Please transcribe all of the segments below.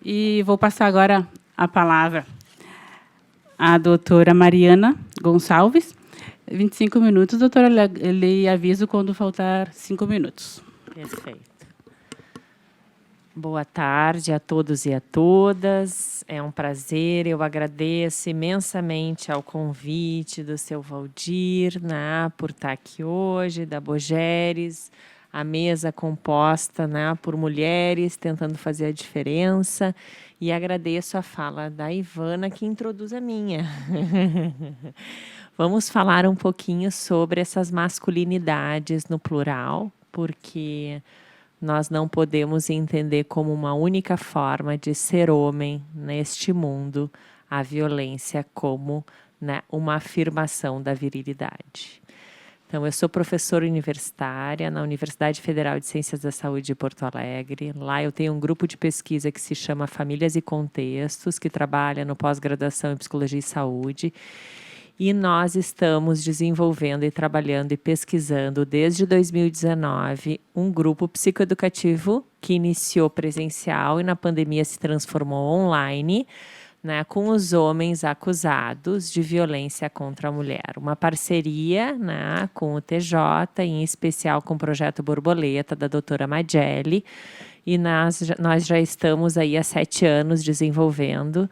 E vou passar agora a palavra à doutora Mariana Gonçalves. 25 minutos, doutora. Lhe aviso quando faltar 5 minutos. Perfeito. Boa tarde a todos e a todas. É um prazer. Eu agradeço imensamente ao convite do seu Valdir, né, por estar aqui hoje, da Bogeres, a mesa composta, né, por mulheres tentando fazer a diferença. E agradeço a fala da Ivana, que introduz a minha. Vamos falar um pouquinho sobre essas masculinidades no plural, porque nós não podemos entender como uma única forma de ser homem neste mundo a violência como, né, uma afirmação da virilidade. Então, eu sou professora universitária na Universidade Federal de Ciências da Saúde de Porto Alegre. Lá eu tenho um grupo de pesquisa que se chama Famílias e Contextos, que trabalha no pós-graduação em Psicologia e Saúde. E nós estamos desenvolvendo e trabalhando e pesquisando desde 2019 um grupo psicoeducativo que iniciou presencial e na pandemia se transformou online, né, com os homens acusados de violência contra a mulher. Uma parceria, né, com o TJ, em especial com o Projeto Borboleta, da doutora Mageli, e nós já estamos aí há 7 anos desenvolvendo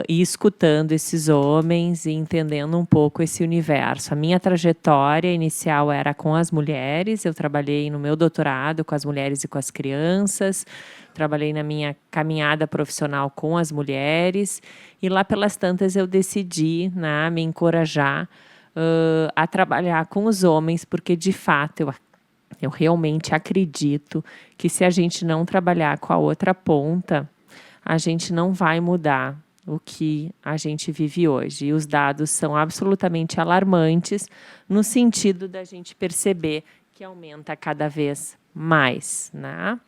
e escutando esses homens e entendendo um pouco esse universo. A minha trajetória inicial era com as mulheres, eu trabalhei no meu doutorado com as mulheres e com as crianças, trabalhei na minha caminhada profissional com as mulheres, e lá pelas tantas eu decidi, né, me encorajar a trabalhar com os homens, porque de fato eu realmente acredito que se a gente não trabalhar com a outra ponta, a gente não vai mudar o que a gente vive hoje. E os dados são absolutamente alarmantes no sentido da gente perceber que aumenta cada vez mais, né?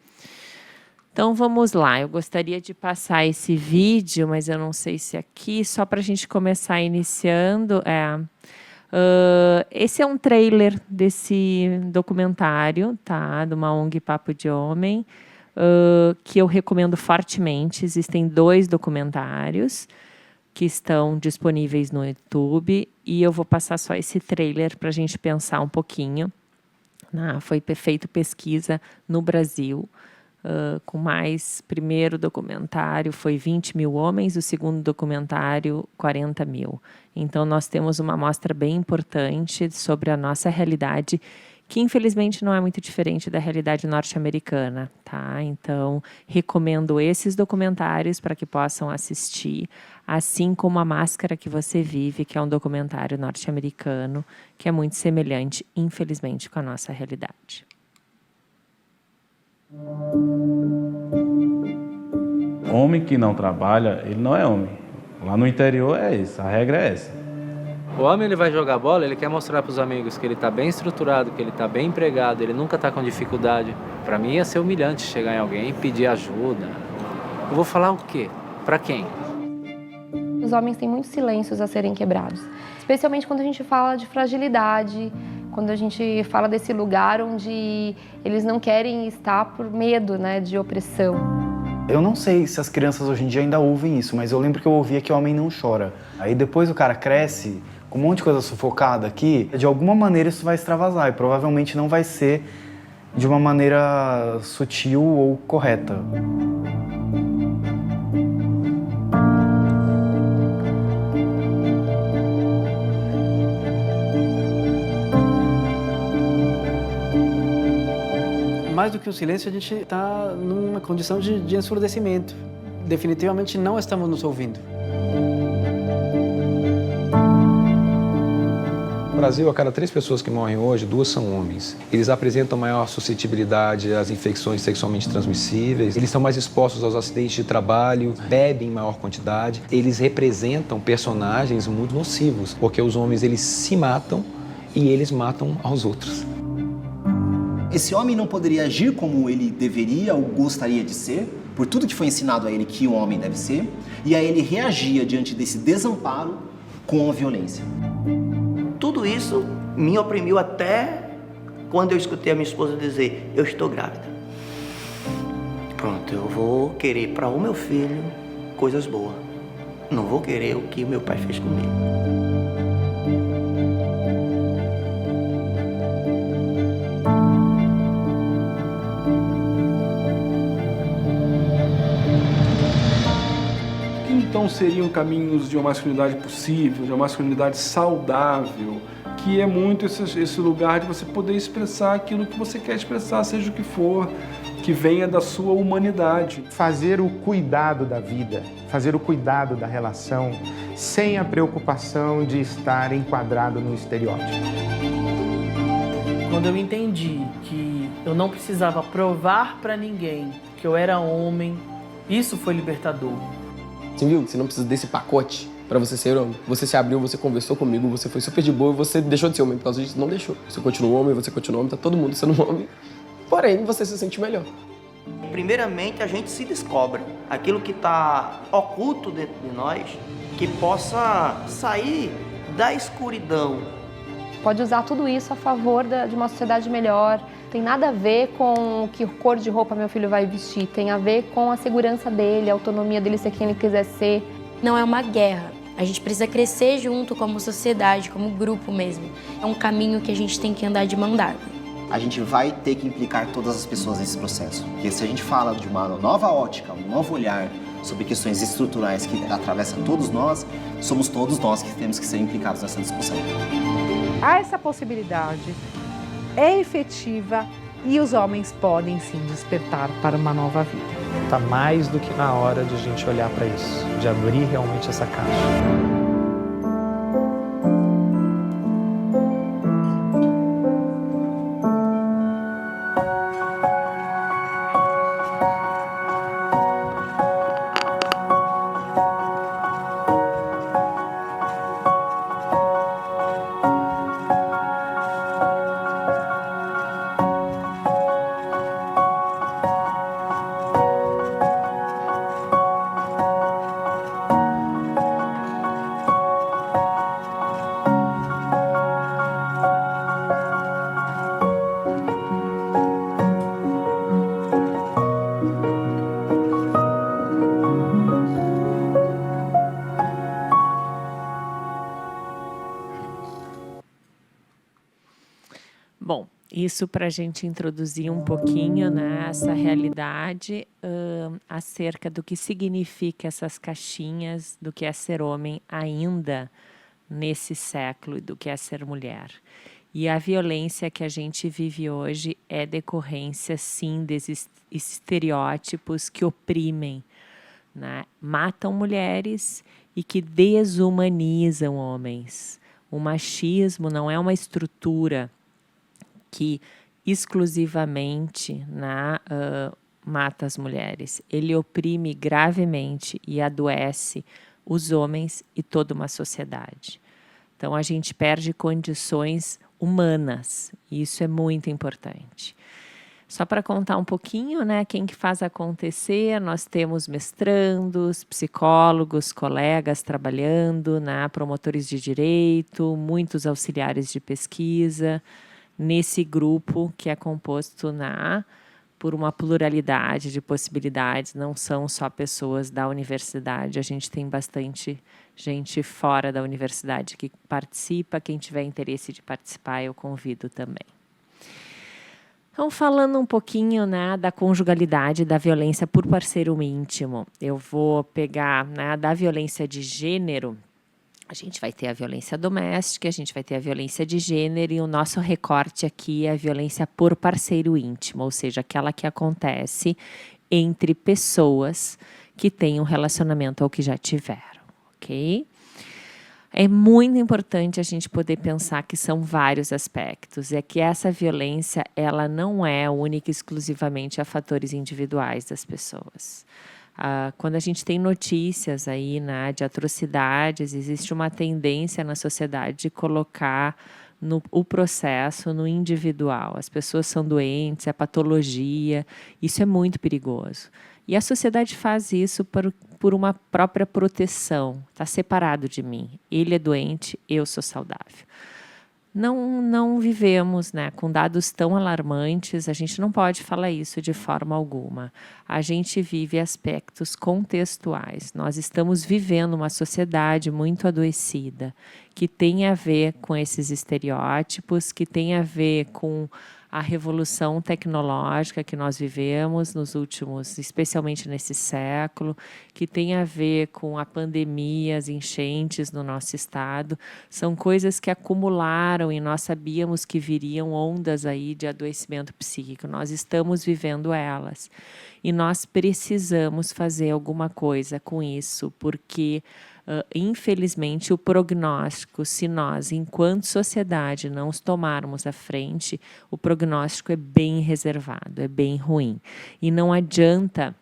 Então, vamos lá. Eu gostaria de passar esse vídeo, mas eu não sei se aqui, só para a gente começar iniciando. Esse é um trailer desse documentário, tá? De uma ONG Papo de Homem, que eu recomendo fortemente. Existem 2 documentários que estão disponíveis no YouTube e eu vou passar só esse trailer para a gente pensar um pouquinho. Foi feita pesquisa no Brasil, com mais. Primeiro documentário foi 20 mil homens, o segundo documentário 40 mil. Então, nós temos uma amostra bem importante sobre a nossa realidade, que infelizmente não é muito diferente da realidade norte-americana, tá? Então, recomendo esses documentários para que possam assistir, assim como A Máscara que Você Vive, que é um documentário norte-americano, que é muito semelhante, infelizmente, com a nossa realidade. Homem que não trabalha, ele não é homem. Lá no interior é isso, a regra é essa. O homem, ele vai jogar bola, ele quer mostrar para os amigos que ele está bem estruturado, que ele está bem empregado, ele nunca está com dificuldade. Para mim ia ser humilhante chegar em alguém e pedir ajuda. Eu vou falar o quê? Para quem? Os homens têm muitos silêncios a serem quebrados, especialmente quando a gente fala de fragilidade, quando a gente fala desse lugar onde eles não querem estar por medo, né, de opressão. Eu não sei se as crianças hoje em dia ainda ouvem isso, mas eu lembro que eu ouvia que o homem não chora. Aí depois o cara cresce com um monte de coisa sufocada aqui, de alguma maneira isso vai extravasar e provavelmente não vai ser de uma maneira sutil ou correta. Mais do que o silêncio, a gente está numa condição de ensurdecimento. Definitivamente não estamos nos ouvindo. No Brasil, a cada 3 pessoas que morrem hoje, 2 são homens. Eles apresentam maior suscetibilidade às infecções sexualmente transmissíveis, eles estão mais expostos aos acidentes de trabalho, bebem em maior quantidade. Eles representam personagens muito nocivos, porque os homens eles se matam e eles matam aos outros. Esse homem não poderia agir como ele deveria ou gostaria de ser, por tudo que foi ensinado a ele que o homem deve ser, e aí ele reagia diante desse desamparo com a violência. Tudo isso me oprimiu até quando eu escutei a minha esposa dizer: eu estou grávida. Pronto, eu vou querer para o meu filho coisas boas. Não vou querer o que meu pai fez comigo. Então seriam caminhos de uma masculinidade possível, de uma masculinidade saudável, que é muito esse lugar de você poder expressar aquilo que você quer expressar, seja o que for, que venha da sua humanidade. Fazer o cuidado da vida, fazer o cuidado da relação, sem a preocupação de estar enquadrado no estereótipo. Quando eu entendi que eu não precisava provar para ninguém que eu era homem, isso foi libertador. Você viu que você não precisa desse pacote para você ser homem. Você se abriu, você conversou comigo, você foi super de boa, você deixou de ser homem por causa disso. Não deixou. Você continua homem, você continua homem, tá todo mundo sendo homem. Porém, você se sente melhor. Primeiramente, a gente se descobre. Aquilo que está oculto dentro de nós, que possa sair da escuridão. Pode usar tudo isso a favor de uma sociedade melhor. Tem nada a ver com que cor de roupa meu filho vai vestir. Tem a ver com a segurança dele, a autonomia dele ser quem ele quiser ser. Não é uma guerra. A gente precisa crescer junto como sociedade, como grupo mesmo. É um caminho que a gente tem que andar de mão dada. A gente vai ter que implicar todas as pessoas nesse processo. Porque se a gente fala de uma nova ótica, um novo olhar sobre questões estruturais que atravessam todos nós, somos todos nós que temos que ser implicados nessa discussão. Há essa possibilidade, é efetiva e os homens podem sim despertar para uma nova vida. Está mais do que na hora de a gente olhar para isso, de abrir realmente essa caixa. Bom, isso para a gente introduzir um pouquinho, né, essa realidade acerca do que significa essas caixinhas, do que é ser homem ainda nesse século e do que é ser mulher. E a violência que a gente vive hoje é decorrência, sim, desses estereótipos que oprimem, né, matam mulheres e que desumanizam homens. O machismo não é uma estrutura que exclusivamente mata as mulheres. Ele oprime gravemente e adoece os homens e toda uma sociedade. Então, a gente perde condições humanas, e isso é muito importante. Só para contar um pouquinho, né, quem que faz acontecer, nós temos mestrandos, psicólogos, colegas trabalhando, né, promotores de direito, muitos auxiliares de pesquisa, nesse grupo que é composto por uma pluralidade de possibilidades, não são só pessoas da universidade, a gente tem bastante gente fora da universidade que participa, quem tiver interesse de participar, eu convido também. Então, falando um pouquinho, né, da conjugalidade, da violência por parceiro íntimo, eu vou pegar, né, da violência de gênero. A gente vai ter a violência doméstica, a gente vai ter a violência de gênero e o nosso recorte aqui é a violência por parceiro íntimo, ou seja, aquela que acontece entre pessoas que têm um relacionamento ou que já tiveram, ok? É muito importante a gente poder pensar que são vários aspectos, é que essa violência ela não é única e exclusivamente a fatores individuais das pessoas. Quando a gente tem notícias aí, né, de atrocidades, existe uma tendência na sociedade de colocar o processo no individual. As pessoas são doentes, é patologia, isso é muito perigoso. E a sociedade faz isso por uma própria proteção, está separado de mim. Ele é doente, eu sou saudável. não vivemos, né, com dados tão alarmantes, a gente não pode falar isso de forma alguma. A gente vive aspectos contextuais. Nós estamos vivendo uma sociedade muito adoecida, que tem a ver com esses estereótipos, que tem a ver com a revolução tecnológica que nós vivemos nos últimos, especialmente nesse século, que tem a ver com a pandemia, as enchentes no nosso estado, são coisas que acumularam e nós sabíamos que viriam ondas aí de adoecimento psíquico. Nós estamos vivendo elas e nós precisamos fazer alguma coisa com isso, porque infelizmente, o prognóstico, se nós, enquanto sociedade, não os tomarmos à frente, o prognóstico é bem reservado, é bem ruim. E não adianta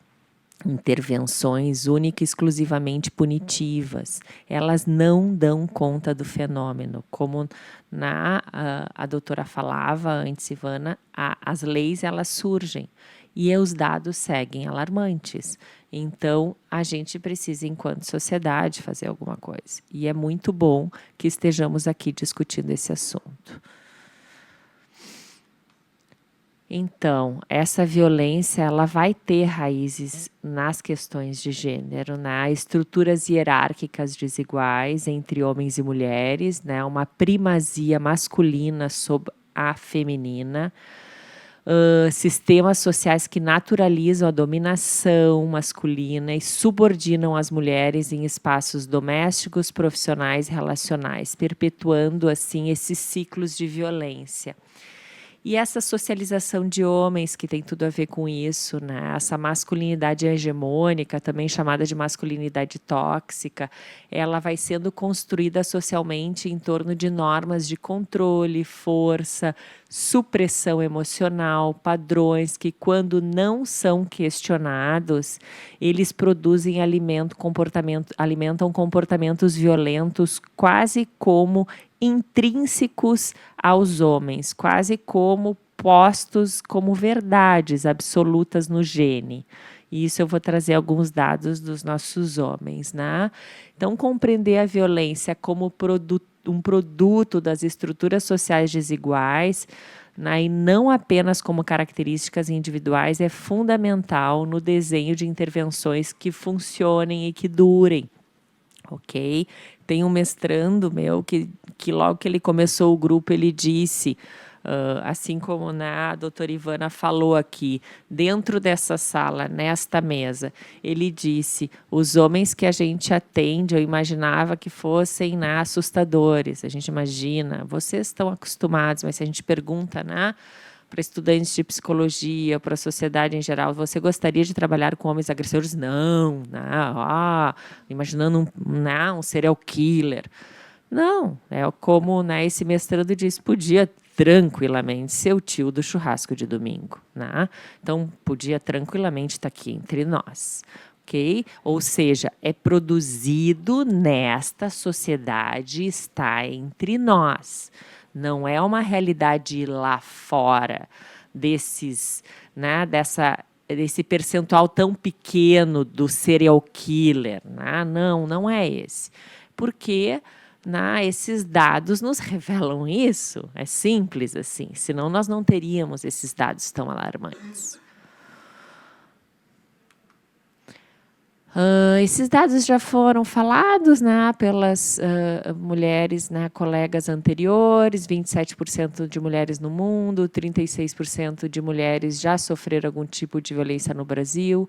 intervenções única e exclusivamente punitivas. Elas não dão conta do fenômeno. Como a doutora falava antes, Ivana, as leis elas surgem e os dados seguem alarmantes. Então, a gente precisa, enquanto sociedade, fazer alguma coisa. E é muito bom que estejamos aqui discutindo esse assunto. Então, essa violência ela vai ter raízes nas questões de gênero, nas estruturas hierárquicas desiguais entre homens e mulheres, né? Uma primazia masculina sobre a feminina, sistemas sociais que naturalizam a dominação masculina e subordinam as mulheres em espaços domésticos, profissionais e relacionais, perpetuando assim esses ciclos de violência. E essa socialização de homens que tem tudo a ver com isso, né? Essa masculinidade hegemônica, também chamada de masculinidade tóxica, ela vai sendo construída socialmente em torno de normas de controle, força, supressão emocional, padrões que, quando não são questionados, eles produzem alimentam comportamentos violentos quase como intrínsecos aos homens, quase como postos como verdades absolutas no gene. E isso eu vou trazer alguns dados dos nossos homens, né? Então, compreender a violência como um produto das estruturas sociais desiguais, né, e não apenas como características individuais, é fundamental no desenho de intervenções que funcionem e que durem. Ok? Tem um mestrando meu que logo que ele começou o grupo, ele disse, assim como a doutora Ivana falou aqui, dentro dessa sala, nesta mesa, ele disse, os homens que a gente atende, eu imaginava que fossem assustadores. A gente imagina, vocês estão acostumados, mas se a gente pergunta, para estudantes de psicologia, para a sociedade em geral, você gostaria de trabalhar com homens agressores? Não, imaginando um serial killer. Não, é como esse mestrando disse, podia tranquilamente ser o tio do churrasco de domingo. Né? Então, podia tranquilamente estar aqui entre nós. Okay? Ou seja, é produzido nesta sociedade, está entre nós. Não é uma realidade lá fora desse percentual tão pequeno do serial killer. Não é esse. Porque esses dados nos revelam isso. É simples assim. Senão nós não teríamos esses dados tão alarmantes. Esses dados já foram falados pelas mulheres, colegas anteriores, 27% de mulheres no mundo, 36% de mulheres já sofreram algum tipo de violência no Brasil,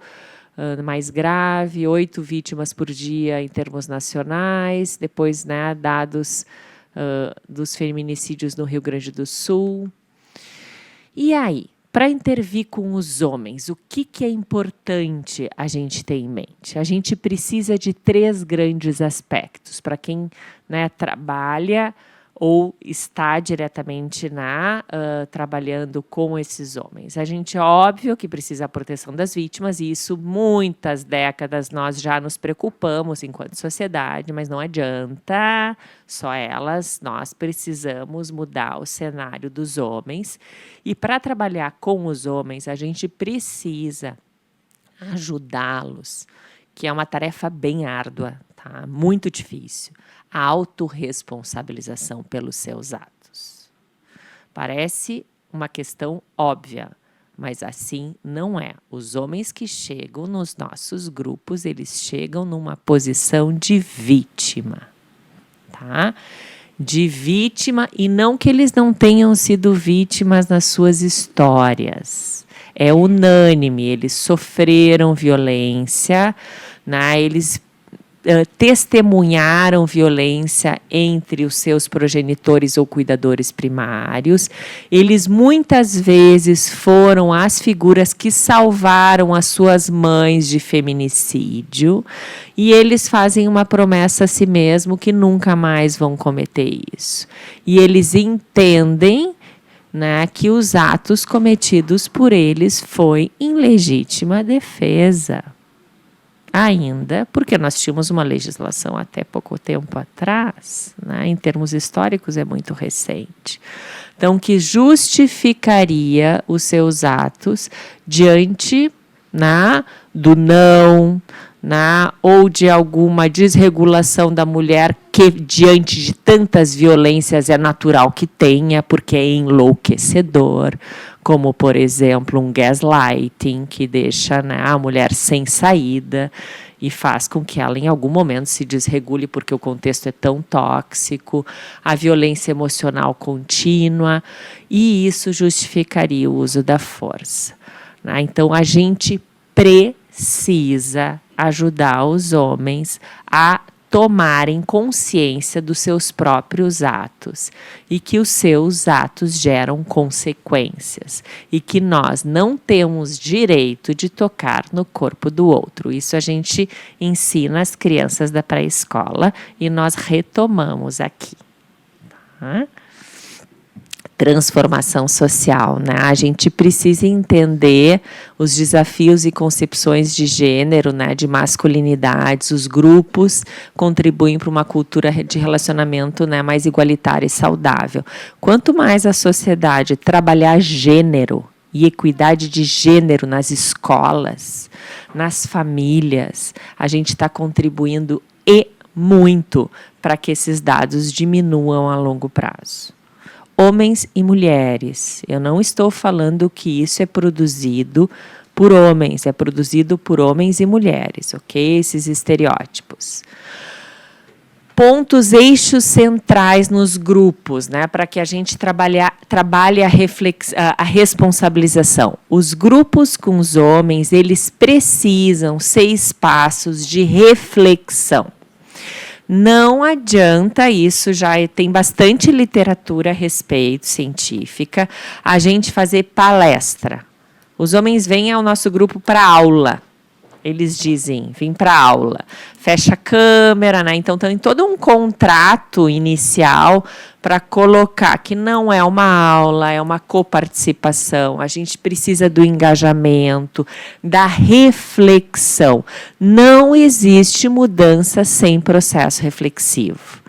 mais grave, 8 vítimas por dia em termos nacionais, depois dados dos feminicídios no Rio Grande do Sul. E aí? Para intervir com os homens, o que é importante a gente ter em mente? A gente precisa de 3 grandes aspectos para quem trabalha ou está diretamente trabalhando com esses homens. A gente, óbvio, que precisa da proteção das vítimas, e isso muitas décadas nós já nos preocupamos enquanto sociedade, mas não adianta só elas, nós precisamos mudar o cenário dos homens. E para trabalhar com os homens, a gente precisa ajudá-los, que é uma tarefa bem árdua, tá? Muito difícil. A autorresponsabilização pelos seus atos. Parece uma questão óbvia, mas assim não é. Os homens que chegam nos nossos grupos, eles chegam numa posição de vítima, tá? De vítima, e não que eles não tenham sido vítimas nas suas histórias. É unânime, eles sofreram violência, né? Eles testemunharam violência entre os seus progenitores ou cuidadores primários. Eles muitas vezes foram as figuras que salvaram as suas mães de feminicídio, e eles fazem uma promessa a si mesmo que nunca mais vão cometer isso. E eles entendem, né, que os atos cometidos por eles foi em legítima defesa. Ainda, porque nós tínhamos uma legislação até pouco tempo atrás, né, em termos históricos é muito recente. Então, que justificaria os seus atos diante, né, do não, né, ou de alguma desregulação da mulher que, diante de tantas violências, é natural que tenha, porque é enlouquecedor, como, por exemplo, um gaslighting, que deixa, né, a mulher sem saída e faz com que ela, em algum momento, se desregule porque o contexto é tão tóxico, a violência emocional contínua, e isso justificaria o uso da força, né? Então, a gente precisa ajudar os homens a tomarem consciência dos seus próprios atos e que os seus atos geram consequências e que nós não temos direito de tocar no corpo do outro. Isso a gente ensina as crianças da pré-escola e nós retomamos aqui. Tá? Transformação social, né? A gente precisa entender os desafios e concepções de gênero, né? De masculinidades. Os grupos contribuem para uma cultura de relacionamento, né, mais igualitária e saudável. Quanto mais a sociedade trabalhar gênero e equidade de gênero nas escolas, nas famílias, a gente está contribuindo muito para que esses dados diminuam a longo prazo. Homens e mulheres. Eu não estou falando que isso é produzido por homens, é produzido por homens e mulheres, ok? Esses estereótipos. Pontos, eixos centrais nos grupos, né? Para que a gente trabalhe a responsabilização. Os grupos com os homens, eles precisam ser espaços de reflexão. Não adianta, isso já tem bastante literatura a respeito, científica, a gente fazer palestra. Os homens vêm ao nosso grupo para aula. Eles dizem, vem para aula. Fecha a câmera, né? Então tem todo um contrato inicial para colocar que não é uma aula, é uma coparticipação. A gente precisa do engajamento, da reflexão. Não existe mudança sem processo reflexivo.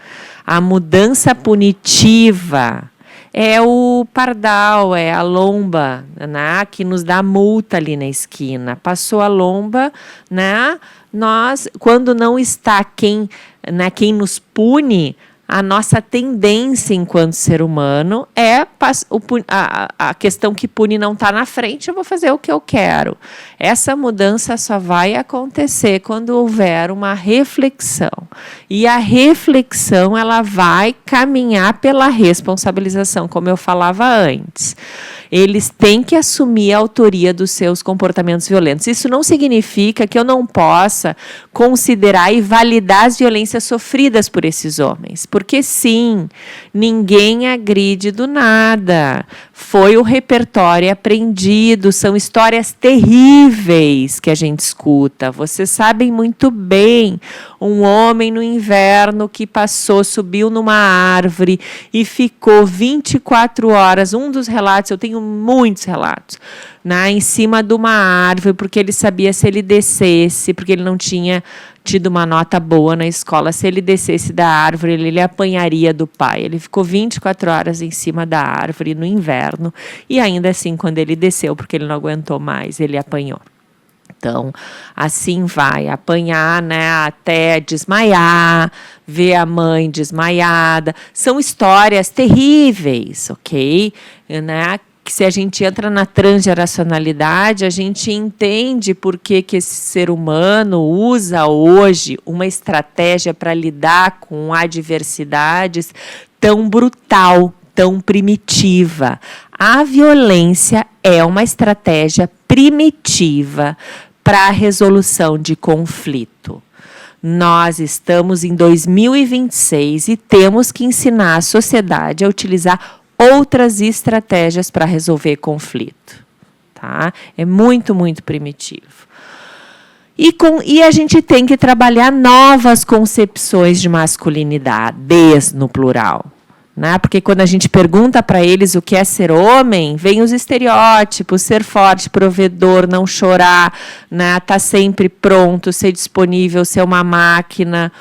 A mudança punitiva é o pardal, é a lomba, né, que nos dá multa ali na esquina. Passou a lomba, né, nós, quando não está quem nos pune, a nossa tendência enquanto ser humano é a questão que pune não está na frente, eu vou fazer o que eu quero. Essa mudança só vai acontecer quando houver uma reflexão. E a reflexão, ela vai caminhar pela responsabilização, como eu falava antes. Eles têm que assumir a autoria dos seus comportamentos violentos. Isso não significa que eu não possa considerar e validar as violências sofridas por esses homens. Porque, sim, ninguém agride do nada. Foi o repertório aprendido, são histórias terríveis que a gente escuta. Vocês sabem muito bem, um homem no inverno que subiu numa árvore e ficou 24 horas, um dos relatos, eu tenho muitos relatos, né, em cima de uma árvore, porque ele sabia se ele descesse, porque ele não tinha tido uma nota boa na escola, se ele descesse da árvore, ele apanharia do pai. Ele ficou 24 horas em cima da árvore no inverno, e ainda assim, quando ele desceu, porque ele não aguentou mais, ele apanhou. Então, assim vai apanhar, né, até desmaiar, ver a mãe desmaiada. São histórias terríveis, ok? Né? Que se a gente entra na transgeracionalidade, a gente entende por que esse ser humano usa hoje uma estratégia para lidar com adversidades tão brutal, tão primitiva. A violência é uma estratégia primitiva para a resolução de conflito. Nós estamos em 2026 e temos que ensinar a sociedade a utilizar outras estratégias para resolver conflito. Tá? É muito, muito primitivo. E a gente tem que trabalhar novas concepções de masculinidade, no plural. Né? Porque quando a gente pergunta para eles o que é ser homem, vem os estereótipos: ser forte, provedor, não chorar, né? Tá sempre pronto, ser disponível, ser uma máquina,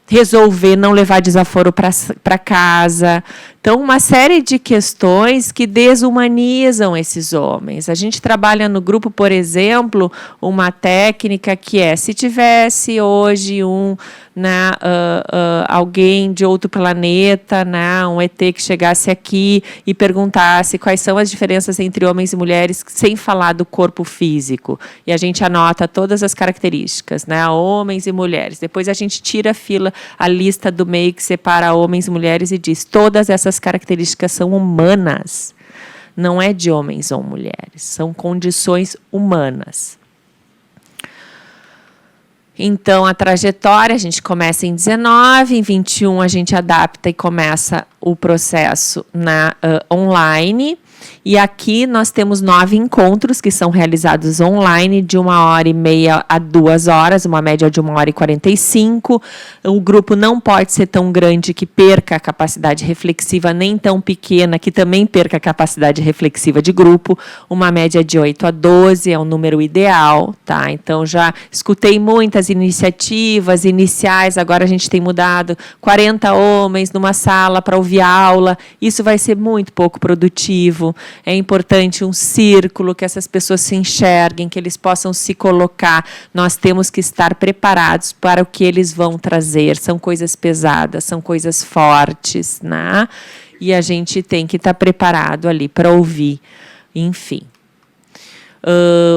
resolver, não levar desaforo para casa. Então, uma série de questões que desumanizam esses homens. A gente trabalha no grupo, por exemplo, uma técnica que é: se tivesse hoje alguém de outro planeta, né, um ET que chegasse aqui e perguntasse quais são as diferenças entre homens e mulheres, sem falar do corpo físico. E a gente anota todas as características, né, homens e mulheres. Depois a gente tira a lista do meio que separa homens e mulheres e diz: todas essas características são humanas, não é de homens ou mulheres, são condições humanas. Então, a trajetória, a gente começa em 19, em 21 a gente adapta e começa o processo online. E aqui nós temos 9 encontros que são realizados online, de 1h30 a 2 horas, uma média de 1h45. O grupo não pode ser tão grande que perca a capacidade reflexiva, nem tão pequena que também perca a capacidade reflexiva de grupo. Uma média de 8 a 12 é o número ideal, tá? Então, já escutei muitas iniciativas iniciais, agora a gente tem mudado 40 homens numa sala para ouvir aula. Isso vai ser muito pouco produtivo. É importante um círculo, que essas pessoas se enxerguem, que eles possam se colocar. Nós temos que estar preparados para o que eles vão trazer. São coisas pesadas, são coisas fortes, né? E a gente tem que estar preparado ali para ouvir. Enfim.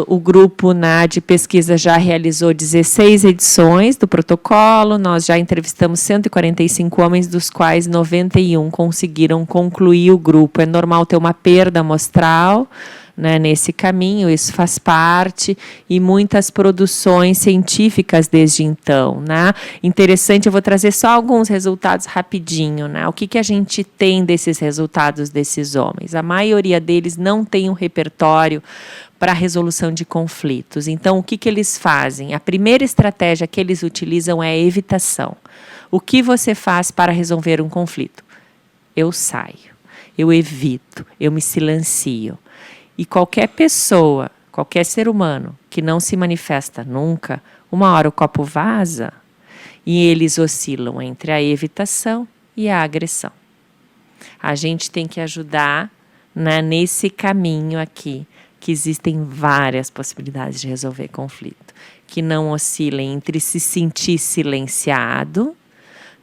O grupo de pesquisa já realizou 16 edições do protocolo. Nós já entrevistamos 145 homens, dos quais 91 conseguiram concluir o grupo. É normal ter uma perda amostral, né, nesse caminho, isso faz parte, e muitas produções científicas desde então, né? Interessante, eu vou trazer só alguns resultados rapidinho, né? O que a gente tem desses resultados desses homens? A maioria deles não tem um repertório para a resolução de conflitos. Então, o que eles fazem? A primeira estratégia que eles utilizam é a evitação. O que você faz para resolver um conflito? Eu saio, eu evito, eu me silencio. E qualquer pessoa, qualquer ser humano que não se manifesta nunca, uma hora o copo vaza, e eles oscilam entre a evitação e a agressão. A gente tem que ajudar, né, nesse caminho aqui, que existem várias possibilidades de resolver conflito, que não oscilem entre se sentir silenciado,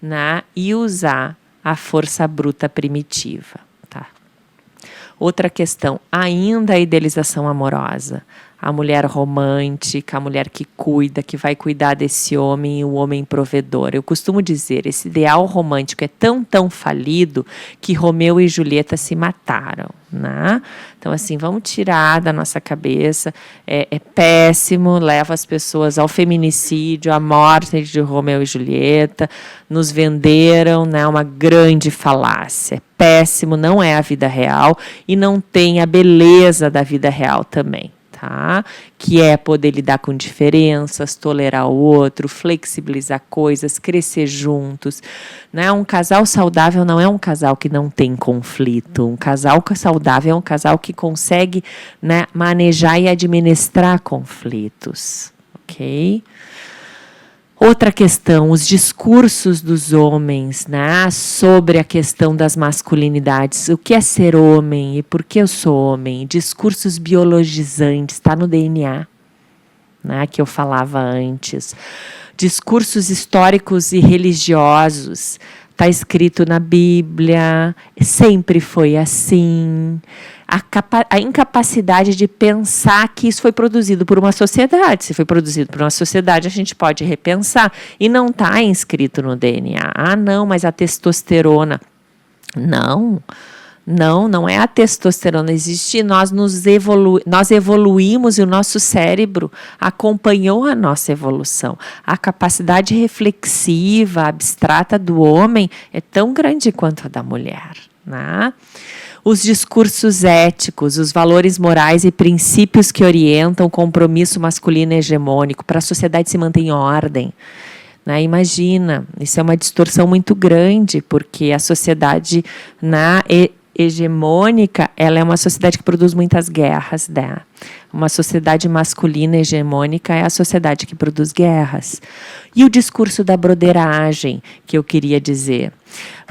né, e usar a força bruta primitiva. Tá? Outra questão, ainda a idealização amorosa. A mulher romântica, a mulher que cuida, que vai cuidar desse homem, o homem provedor. Eu costumo dizer, esse ideal romântico é tão falido que Romeu e Julieta se mataram, né? Então, assim, vamos tirar da nossa cabeça. É péssimo, leva as pessoas ao feminicídio, à morte de Romeu e Julieta. Nos venderam, né, uma grande falácia. É péssimo, não é a vida real e não tem a beleza da vida real também. Tá? Que é poder lidar com diferenças, tolerar o outro, flexibilizar coisas, crescer juntos. Né? Um casal saudável não é um casal que não tem conflito. Um casal saudável é um casal que consegue, né, manejar e administrar conflitos. Ok? Outra questão, os discursos dos homens, né, sobre a questão das masculinidades. O que é ser homem e por que eu sou homem? Discursos biologizantes, está no DNA. né, que eu falava antes. Discursos históricos e religiosos. Está escrito na Bíblia, sempre foi assim. A incapacidade de pensar que isso foi produzido por uma sociedade. Se foi produzido por uma sociedade, a gente pode repensar. E não está inscrito no DNA. Ah, não, mas a testosterona... Não é a testosterona. Existe, nós evoluímos e o nosso cérebro acompanhou a nossa evolução. A capacidade reflexiva, abstrata do homem é tão grande quanto a da mulher, né? Os discursos éticos, os valores morais e princípios que orientam o compromisso masculino hegemônico para a sociedade se manter em ordem. Né? Imagina, isso é uma distorção muito grande, porque a sociedade hegemônica, ela é uma sociedade que produz muitas guerras, né? Uma sociedade masculina hegemônica é a sociedade que produz guerras. E o discurso da broderagem, que eu queria dizer,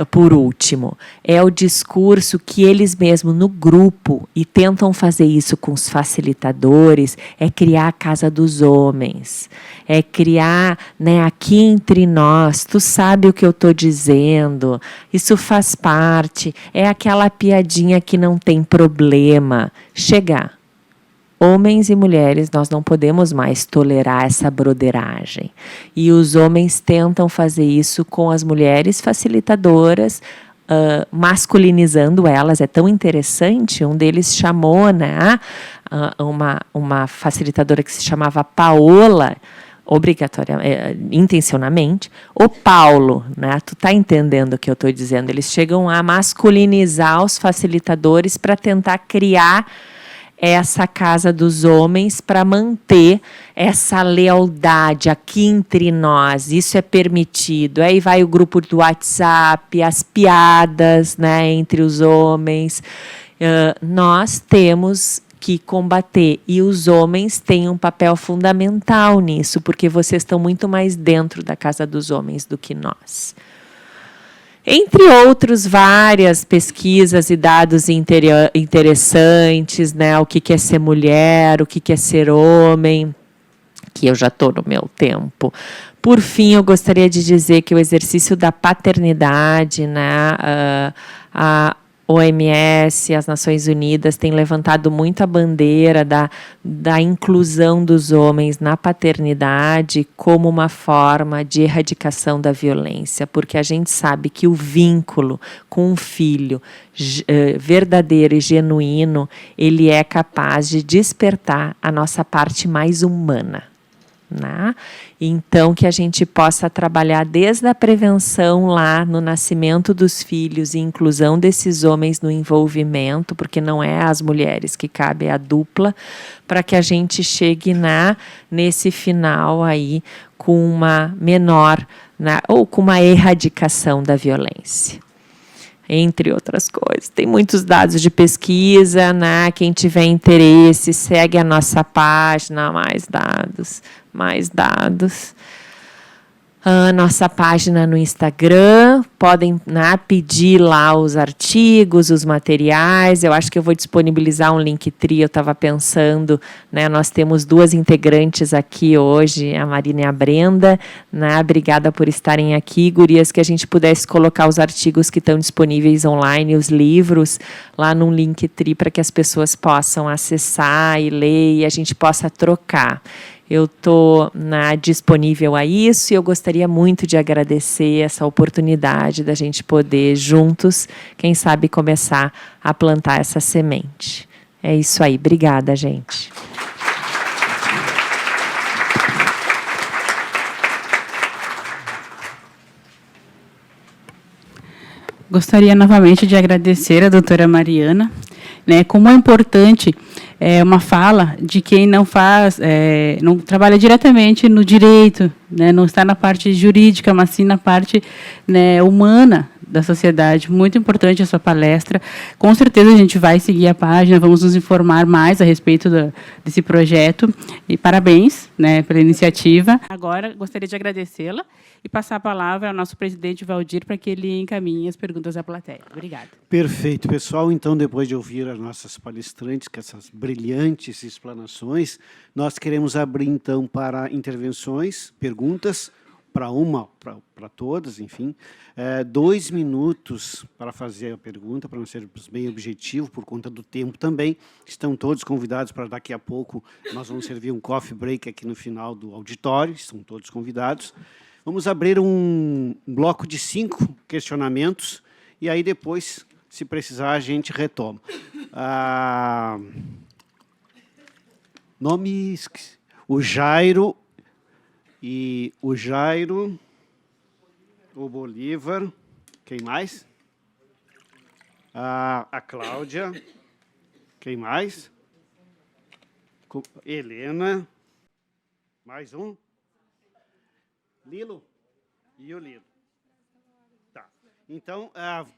por último, é o discurso que eles mesmos no grupo, e tentam fazer isso com os facilitadores, é criar a casa dos homens, é criar, né, aqui entre nós, tu sabe o que eu estou dizendo, isso faz parte, é aquela piadinha que não tem problema. Chegar. Homens e mulheres, nós não podemos mais tolerar essa broderagem. E os homens tentam fazer isso com as mulheres facilitadoras, masculinizando elas. É tão interessante, um deles chamou, né, uma facilitadora que se chamava Paola, intencionalmente, o Paulo, né? Tu tá entendendo o que eu estou dizendo? Eles chegam a masculinizar os facilitadores para tentar criar essa casa dos homens para manter essa lealdade aqui entre nós. Isso é permitido. Aí vai o grupo do WhatsApp, as piadas, né, entre os homens. Nós temos que combater, e os homens têm um papel fundamental nisso, porque vocês estão muito mais dentro da casa dos homens do que nós. Entre outros, várias pesquisas e dados interessantes, né? O que é ser mulher, o que é ser homem, que eu já estou no meu tempo. Por fim, eu gostaria de dizer que o exercício da paternidade, né? A OMS, as Nações Unidas, têm levantado muito a bandeira da inclusão dos homens na paternidade como uma forma de erradicação da violência, porque a gente sabe que o vínculo com um filho verdadeiro e genuíno, ele é capaz de despertar a nossa parte mais humana. Né? Então, que a gente possa trabalhar desde a prevenção lá no nascimento dos filhos e inclusão desses homens no envolvimento, porque não é às mulheres que cabe a dupla, para que a gente chegue nesse final aí com uma menor, ou com uma erradicação da violência. Entre outras coisas. Tem muitos dados de pesquisa, né? Quem tiver interesse, segue a nossa página, mais dados. Nossa página no Instagram, podem, né, pedir lá os artigos, os materiais. Eu acho que eu vou disponibilizar um Linktree. Eu estava pensando, né, nós temos 2 integrantes aqui hoje, a Marina e a Brenda, né, obrigada por estarem aqui, gurias, que a gente pudesse colocar os artigos que estão disponíveis online, os livros, lá num Linktree, para que as pessoas possam acessar e ler e a gente possa trocar. Eu estou disponível a isso e eu gostaria muito de agradecer essa oportunidade da gente poder, juntos, quem sabe, começar a plantar essa semente. É isso aí. Obrigada, gente. Gostaria novamente de agradecer a doutora Mariana, né, como é importante uma fala de quem não trabalha diretamente no direito, né, não está na parte jurídica, mas sim na parte, né, humana da sociedade. Muito importante a sua palestra. Com certeza a gente vai seguir a página, vamos nos informar mais a respeito desse projeto. E parabéns, né, pela iniciativa. Agora, gostaria de agradecê-la e passar a palavra ao nosso presidente Valdir para que ele encaminhe as perguntas à plateia. Obrigada. Perfeito, pessoal. Então, depois de ouvir as nossas palestrantes, com essas brilhantes explanações, nós queremos abrir, então, para intervenções, perguntas, para uma, para todas, enfim. 2 minutos para fazer a pergunta, para não sermos bem objetivo, por conta do tempo também. Estão todos convidados para daqui a pouco, nós vamos servir um coffee break aqui no final do auditório, estão todos convidados. Vamos abrir um bloco de 5 questionamentos e aí depois, se precisar, a gente retoma. Nomes, o Jairo, o Bolívar, quem mais? A Cláudia, quem mais? Helena, mais um? Lilo? E o Lilo. Tá. Então,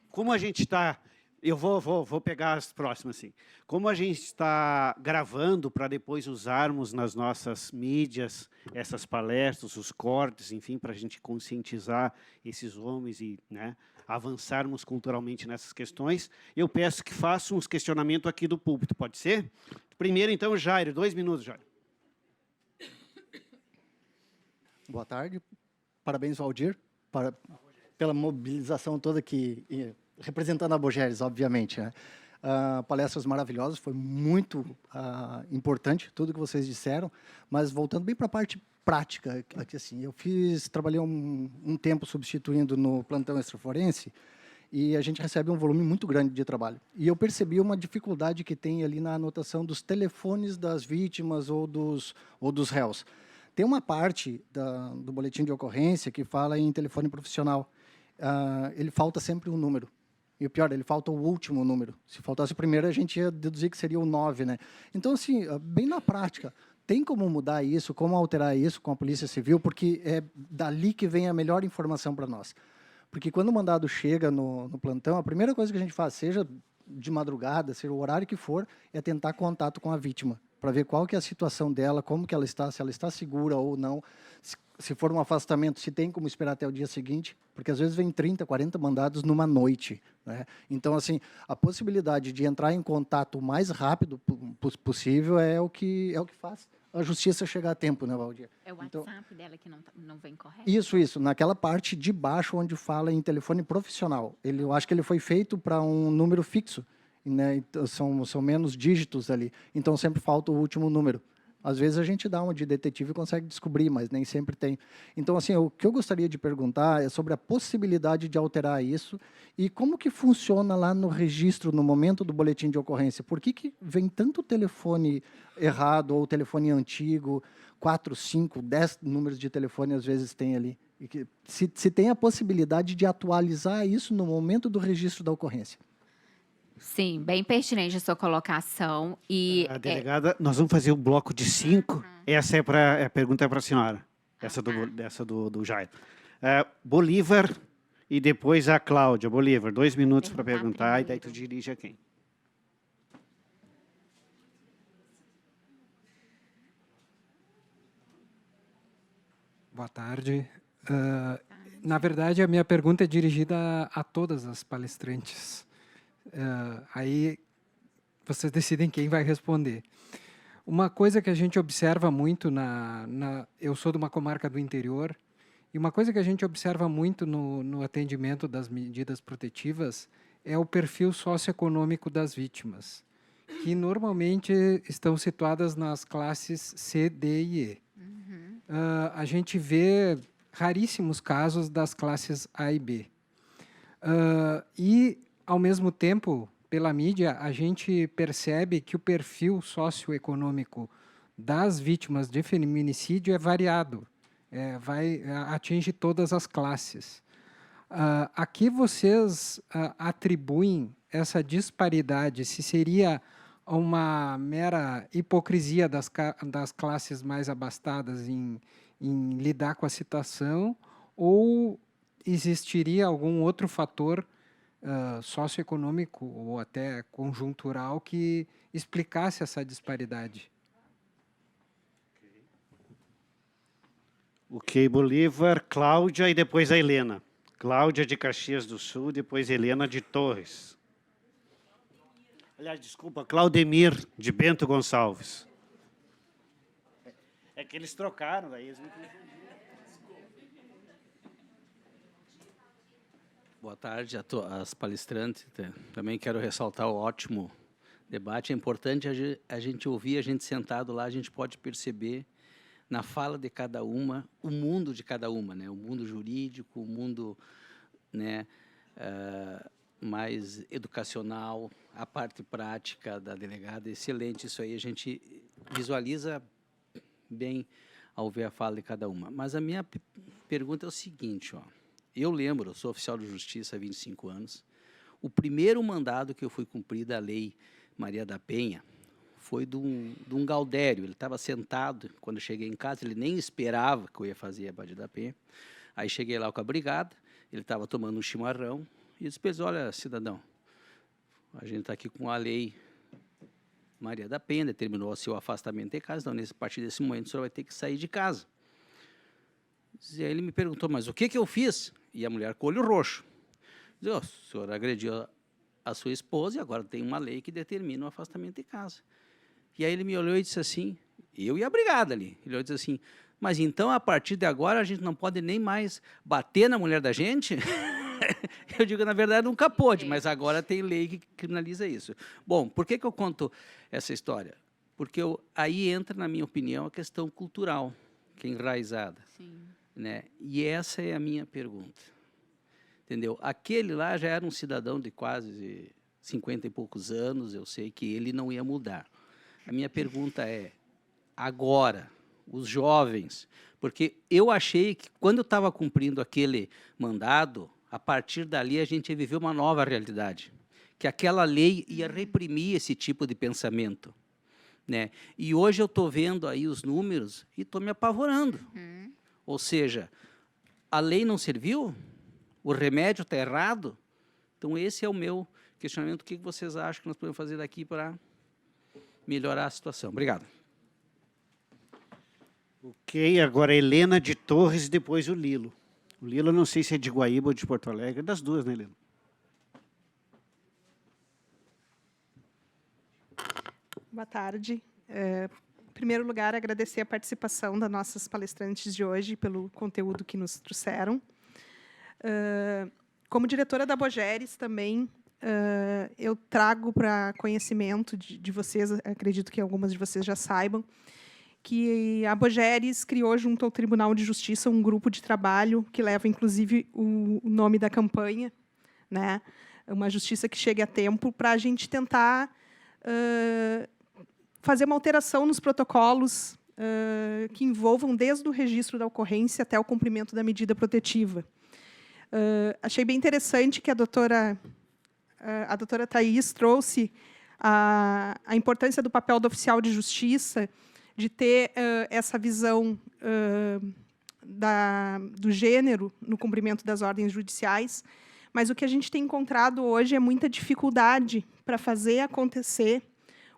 como a gente está... Eu vou pegar as próximas, assim. Como a gente está gravando para depois usarmos nas nossas mídias essas palestras, os cortes, enfim, para a gente conscientizar esses homens e, né, avançarmos culturalmente nessas questões, eu peço que façam uns questionamentos aqui do púlpito, pode ser? Primeiro, então, Jairo. 2 minutos, Jairo. Boa tarde. Parabéns, Valdir, pela mobilização toda aqui, representando a Bogeres, obviamente, né? Palestras maravilhosas, foi muito importante tudo que vocês disseram, mas voltando bem para a parte prática, aqui, assim, trabalhei um tempo substituindo no plantão extraforense e a gente recebe um volume muito grande de trabalho. E eu percebi uma dificuldade que tem ali na anotação dos telefones das vítimas ou dos réus. Tem uma parte do boletim de ocorrência que fala em telefone profissional. Ele falta sempre um número. E o pior, ele falta o último número. Se faltasse o primeiro, a gente ia deduzir que seria o 9, né? Então, assim, bem na prática, tem como mudar isso, como alterar isso com a Polícia Civil, porque é dali que vem a melhor informação para nós. Porque quando o mandado chega no plantão, a primeira coisa que a gente faz, seja de madrugada, seja o horário que for, é tentar contato com a vítima, para ver qual que é a situação dela, como que ela está, se ela está segura ou não, se for um afastamento, se tem como esperar até o dia seguinte, porque às vezes vem 30, 40 mandados numa noite, né? Então, assim, a possibilidade de entrar em contato o mais rápido possível é o que faz a justiça chegar a tempo, né, Valdir? É o WhatsApp dela que não vem correto? Isso, naquela parte de baixo onde fala em telefone profissional. Eu acho que ele foi feito para um número fixo, né? Então, são menos dígitos ali, então sempre falta o último número. Às vezes a gente dá uma de detetive e consegue descobrir, mas nem sempre tem. Então, assim, o que eu gostaria de perguntar é sobre a possibilidade de alterar isso e como que funciona lá no registro, no momento do boletim de ocorrência. Por que vem tanto telefone errado ou telefone antigo, 4, 5, 10 números de telefone às vezes tem ali? E se tem a possibilidade de atualizar isso no momento do registro da ocorrência. Sim, bem pertinente a sua colocação. E delegada, nós vamos fazer o bloco de 5. Essa a pergunta é para a senhora, essa do Jair. Bolívar e depois a Cláudia. Bolívar, 2 minutos para perguntar e daí tu dirige a quem? Boa tarde. Na verdade, a minha pergunta é dirigida a todas as palestrantes. Aí vocês decidem quem vai responder. Uma coisa que a gente observa muito eu sou de uma comarca do interior, e uma coisa que a gente observa muito no atendimento das medidas protetivas é o perfil socioeconômico das vítimas, que normalmente estão situadas nas classes C, D e E. A gente vê raríssimos casos das classes A e B. E ao mesmo tempo, pela mídia, a gente percebe que o perfil socioeconômico das vítimas de feminicídio é variado, atinge todas as classes. A que vocês atribuem essa disparidade? Se seria uma mera hipocrisia das classes mais abastadas em lidar com a situação, ou existiria algum outro fator socioeconômico ou até conjuntural que explicasse essa disparidade. Ok, Bolívar, Cláudia e depois a Helena. Cláudia de Caxias do Sul, depois Helena de Torres. Aliás, desculpa, Claudemir de Bento Gonçalves. É que eles trocaram, daí eles me confundiram. Boa tarde às palestrantes. Também quero ressaltar o ótimo debate. É importante a gente ouvir, a gente sentado lá, a gente pode perceber na fala de cada uma, o mundo de cada uma, né? O mundo jurídico, o mundo, né, mais educacional, a parte prática da delegada. Excelente isso aí, a gente visualiza bem ao ver a fala de cada uma. Mas a minha pergunta é o seguinte, ó. Eu lembro, eu sou oficial de justiça há 25 anos, o primeiro mandado que eu fui cumprir da Lei Maria da Penha foi de um Gaudério. Ele estava sentado, quando eu cheguei em casa, ele nem esperava que eu ia fazer a Maria da Penha. Aí cheguei lá com a brigada, ele estava tomando um chimarrão, e disse, olha, cidadão, a gente está aqui com a Lei Maria da Penha, determinou o seu afastamento de casa, então, a partir desse momento, o senhor vai ter que sair de casa. E aí ele me perguntou, mas o que eu fiz? E a mulher com o olho roxo. Dizia, o senhor agrediu a sua esposa e agora tem uma lei que determina o afastamento de casa. E aí ele me olhou e disse assim, eu e a brigada ali, ele olhou e disse assim, mas então a partir de agora a gente não pode nem mais bater na mulher da gente? Eu digo, na verdade nunca pôde, mas agora tem lei que criminaliza isso. Bom, por que eu conto essa história? Porque aí entra, na minha opinião, a questão cultural, que é enraizada. Sim. Né? E essa é a minha pergunta, entendeu? Aquele lá já era um cidadão de quase 50 e poucos anos, eu sei que ele não ia mudar. A minha pergunta é, agora, os jovens, porque eu achei que quando eu estava cumprindo aquele mandado, a partir dali a gente ia viver uma nova realidade, que aquela lei ia reprimir esse tipo de pensamento, né? E hoje eu estou vendo aí os números e estou me apavorando. Ou seja, a lei não serviu? O remédio está errado? Então, esse é o meu questionamento. O que vocês acham que nós podemos fazer daqui para melhorar a situação? Obrigado. Ok, agora a Helena de Torres e depois o Lilo. O Lilo, eu não sei se é de Guaíba ou de Porto Alegre, das duas, né, Helena? Boa tarde. Em primeiro lugar, agradecer a participação das nossas palestrantes de hoje pelo conteúdo que nos trouxeram. Como diretora da Bogeres também, eu trago para conhecimento de vocês, acredito que algumas de vocês já saibam, que a Bogeres criou junto ao Tribunal de Justiça um grupo de trabalho que leva, inclusive, o nome da campanha, né? Uma justiça que chegue a tempo, para a gente tentar fazer uma alteração nos protocolos que envolvam desde o registro da ocorrência até o cumprimento da medida protetiva. Achei bem interessante que a doutora Thaís trouxe a importância do papel do oficial de justiça, de ter essa visão do gênero no cumprimento das ordens judiciais, mas o que a gente tem encontrado hoje é muita dificuldade para fazer acontecer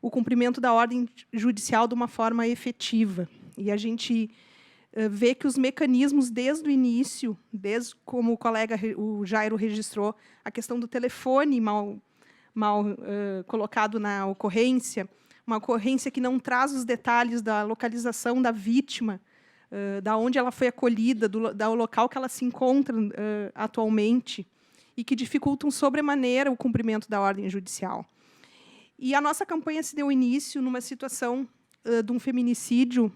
o cumprimento da ordem judicial de uma forma efetiva. E a gente vê que os mecanismos, desde o início, desde como o colega, o Jairo, registrou, a questão do telefone mal colocado na ocorrência, uma ocorrência que não traz os detalhes da localização da vítima, da onde ela foi acolhida, do local que ela se encontra atualmente, e que dificultam sobremaneira o cumprimento da ordem judicial. E a nossa campanha se deu início numa situação de um feminicídio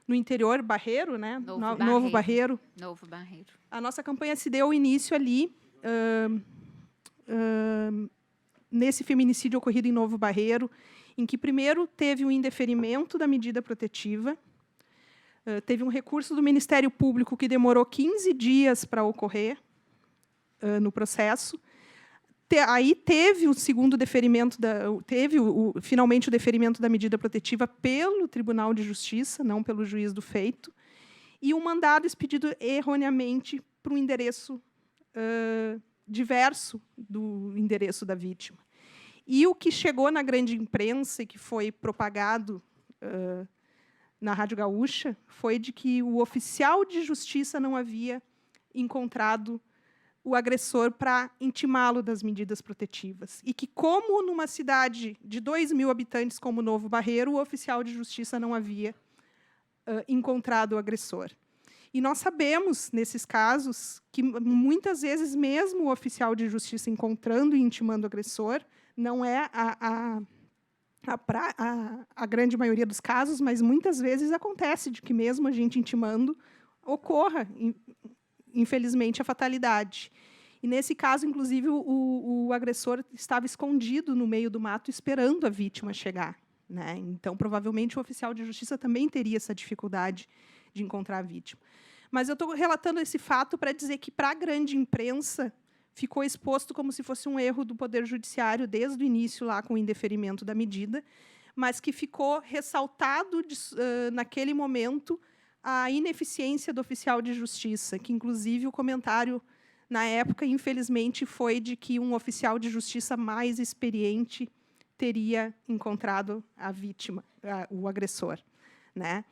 no interior, Barreiro, né? Novo Barreiro. Novo Barreiro. A nossa campanha se deu início ali, nesse feminicídio ocorrido em Novo Barreiro, em que primeiro teve um indeferimento da medida protetiva, teve um recurso do Ministério Público que demorou 15 dias para ocorrer no processo. Aí teve o segundo deferimento, finalmente o deferimento da medida protetiva pelo Tribunal de Justiça, não pelo juiz do feito, e um mandado expedido erroneamente para um endereço diverso do endereço da vítima. E o que chegou na grande imprensa e que foi propagado na Rádio Gaúcha foi de que o oficial de justiça não havia encontrado o agressor para intimá-lo das medidas protetivas. E que, como numa cidade de 2.000 habitantes como Novo Barreiro, o oficial de justiça não havia encontrado o agressor. E nós sabemos, nesses casos, que muitas vezes, mesmo o oficial de justiça encontrando e intimando o agressor, não é a grande maioria dos casos, mas muitas vezes acontece de que, mesmo a gente intimando, ocorra, infelizmente, a fatalidade. E, nesse caso, inclusive, o agressor estava escondido no meio do mato, esperando a vítima chegar, né? Então, provavelmente, o oficial de justiça também teria essa dificuldade de encontrar a vítima. Mas eu estou relatando esse fato para dizer que, para a grande imprensa, ficou exposto como se fosse um erro do Poder Judiciário desde o início, lá com o indeferimento da medida, mas que ficou ressaltado, naquele momento, a ineficiência do oficial de justiça, que, inclusive, o comentário, na época, infelizmente, foi de que um oficial de justiça mais experiente teria encontrado a vítima, o agressor, né?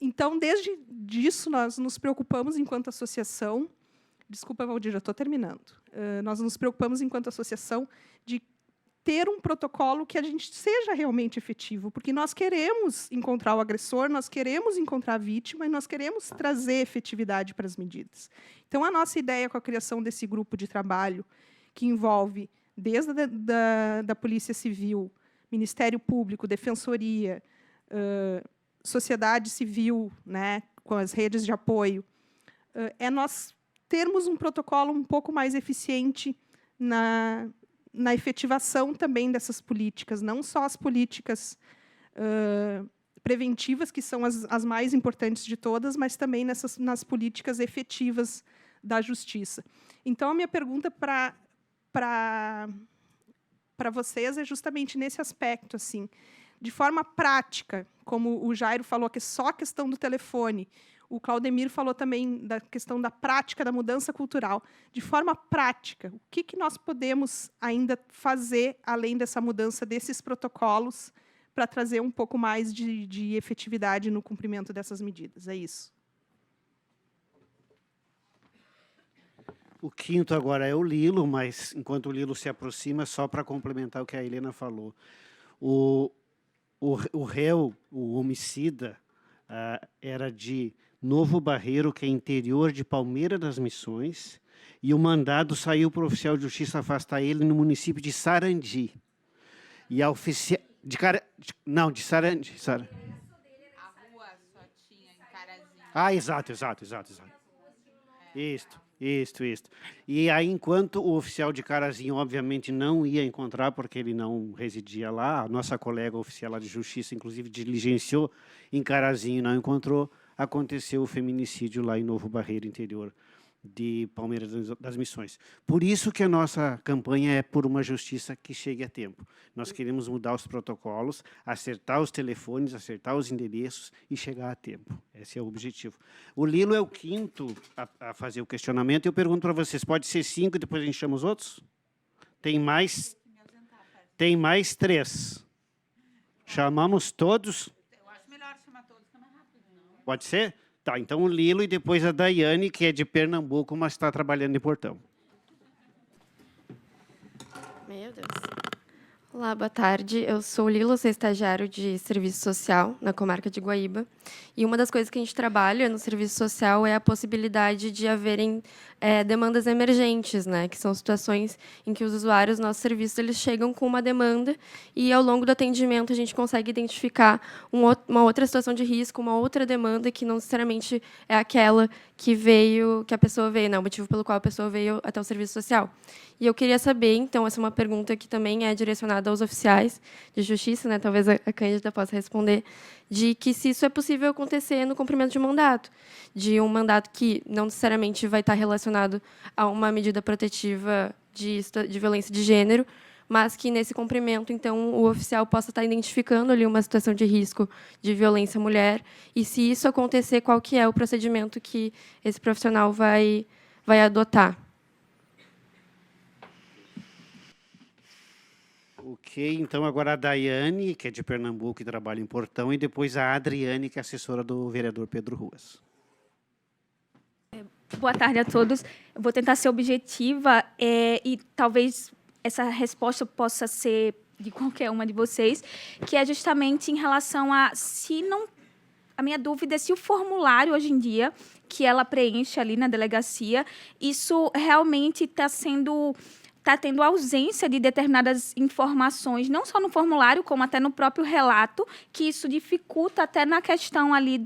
Então, desde disso, nós nos preocupamos, enquanto associação. Desculpa, Valdir, já estou terminando. Nós nos preocupamos, enquanto associação, de ter um protocolo que a gente seja realmente efetivo, porque nós queremos encontrar o agressor, nós queremos encontrar a vítima e nós queremos trazer efetividade para as medidas. Então, a nossa ideia com a criação desse grupo de trabalho, que envolve desde da Polícia Civil, Ministério Público, Defensoria, sociedade civil, né, com as redes de apoio, é nós termos um protocolo um pouco mais eficiente na efetivação também dessas políticas, não só as políticas preventivas, que são as mais importantes de todas, mas também nas políticas efetivas da justiça. Então, a minha pergunta para vocês é justamente nesse aspecto, assim, de forma prática, como o Jairo falou, que é só a questão do telefone, o Claudemir falou também da questão da prática, da mudança cultural. De forma prática, o que nós podemos ainda fazer, além dessa mudança desses protocolos, para trazer um pouco mais de efetividade no cumprimento dessas medidas? É isso. O quinto agora é o Lilo, mas, enquanto o Lilo se aproxima, só para complementar o que a Helena falou. O réu, o homicida, era de Novo Barreiro, que é interior de Palmeira das Missões, e o mandado saiu para o oficial de justiça afastar ele no município de Sarandi. E a oficial... de Sarandi. A rua só tinha em Carazinho. Exato. Isso. E aí, enquanto o oficial de Carazinho, obviamente, não ia encontrar, porque ele não residia lá, a nossa colega oficial lá de justiça, inclusive, diligenciou em Carazinho e não encontrou, aconteceu o feminicídio lá em Novo Barreiro, interior de Palmeiras das Missões. Por isso que a nossa campanha é por uma justiça que chegue a tempo. Nós queremos mudar os protocolos, acertar os telefones, acertar os endereços e chegar a tempo. Esse é o objetivo. O Lilo é o quinto a fazer o questionamento. Eu pergunto para vocês, pode ser 5 e depois a gente chama os outros? Tem mais 3. Chamamos todos? Eu acho melhor chamar todos, que é mais rápido, não? Pode ser? Tá, então o Lilo e depois a Daiane, que é de Pernambuco, mas está trabalhando em Portão. Meu Deus. Olá, boa tarde. Eu sou o Lilo, sou estagiário de serviço social na comarca de Guaíba. E uma das coisas que a gente trabalha no serviço social é a possibilidade de haverem demandas emergentes, né? Que são situações em que os usuários do nosso serviço eles chegam com uma demanda e, ao longo do atendimento, a gente consegue identificar uma outra situação de risco, uma outra demanda que não necessariamente é aquela que a pessoa veio, né? O motivo pelo qual a pessoa veio até o serviço social. E eu queria saber, então, essa é uma pergunta que também é direcionada aos oficiais de justiça, né? Talvez a Cândida possa responder, de que se isso é possível acontecer no cumprimento de um mandato, de um mandato que não necessariamente vai estar relacionado a uma medida protetiva de violência de gênero, mas que nesse cumprimento, então, o oficial possa estar identificando ali uma situação de risco de violência à mulher, e se isso acontecer, qual que é o procedimento que esse profissional vai adotar. Ok, então agora a Daiane, que é de Pernambuco e trabalha em Portão, e depois a Adriane, que é assessora do vereador Pedro Ruas. Boa tarde a todos. Eu vou tentar ser objetiva e talvez essa resposta possa ser de qualquer uma de vocês, que é justamente em relação a a minha dúvida é se o formulário hoje em dia que ela preenche ali na delegacia, isso realmente está tendo ausência de determinadas informações, não só no formulário, como até no próprio relato, que isso dificulta até na questão ali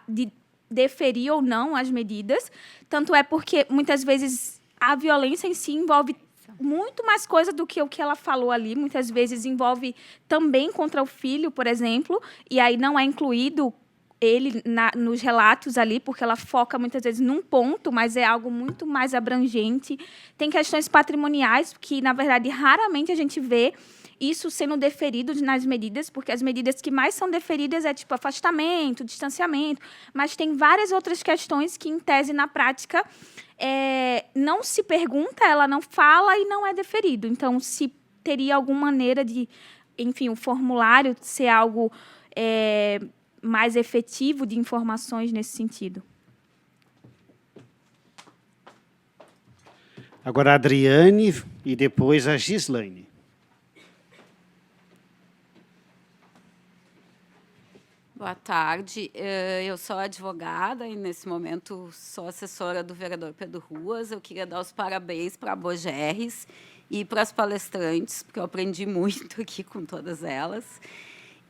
de deferir ou não as medidas. Tanto é porque, muitas vezes, a violência em si envolve muito mais coisa do que o que ela falou ali. Muitas vezes envolve também contra o filho, por exemplo, e aí não é incluído ele nos relatos ali, porque ela foca muitas vezes num ponto, mas é algo muito mais abrangente. Tem questões patrimoniais que, na verdade, raramente a gente vê isso sendo deferido nas medidas, porque as medidas que mais são deferidas é tipo afastamento, distanciamento, mas tem várias outras questões que, em tese, na prática, não se pergunta, ela não fala e não é deferido. Então, se teria alguma maneira de, enfim, o formulário ser algo mais efetivo de informações nesse sentido. Agora a Adriane e depois a Gislaine. Boa tarde, eu sou advogada e, nesse momento, sou assessora do vereador Pedro Ruas. Eu queria dar os parabéns para a Bogeres e para as palestrantes, porque eu aprendi muito aqui com todas elas.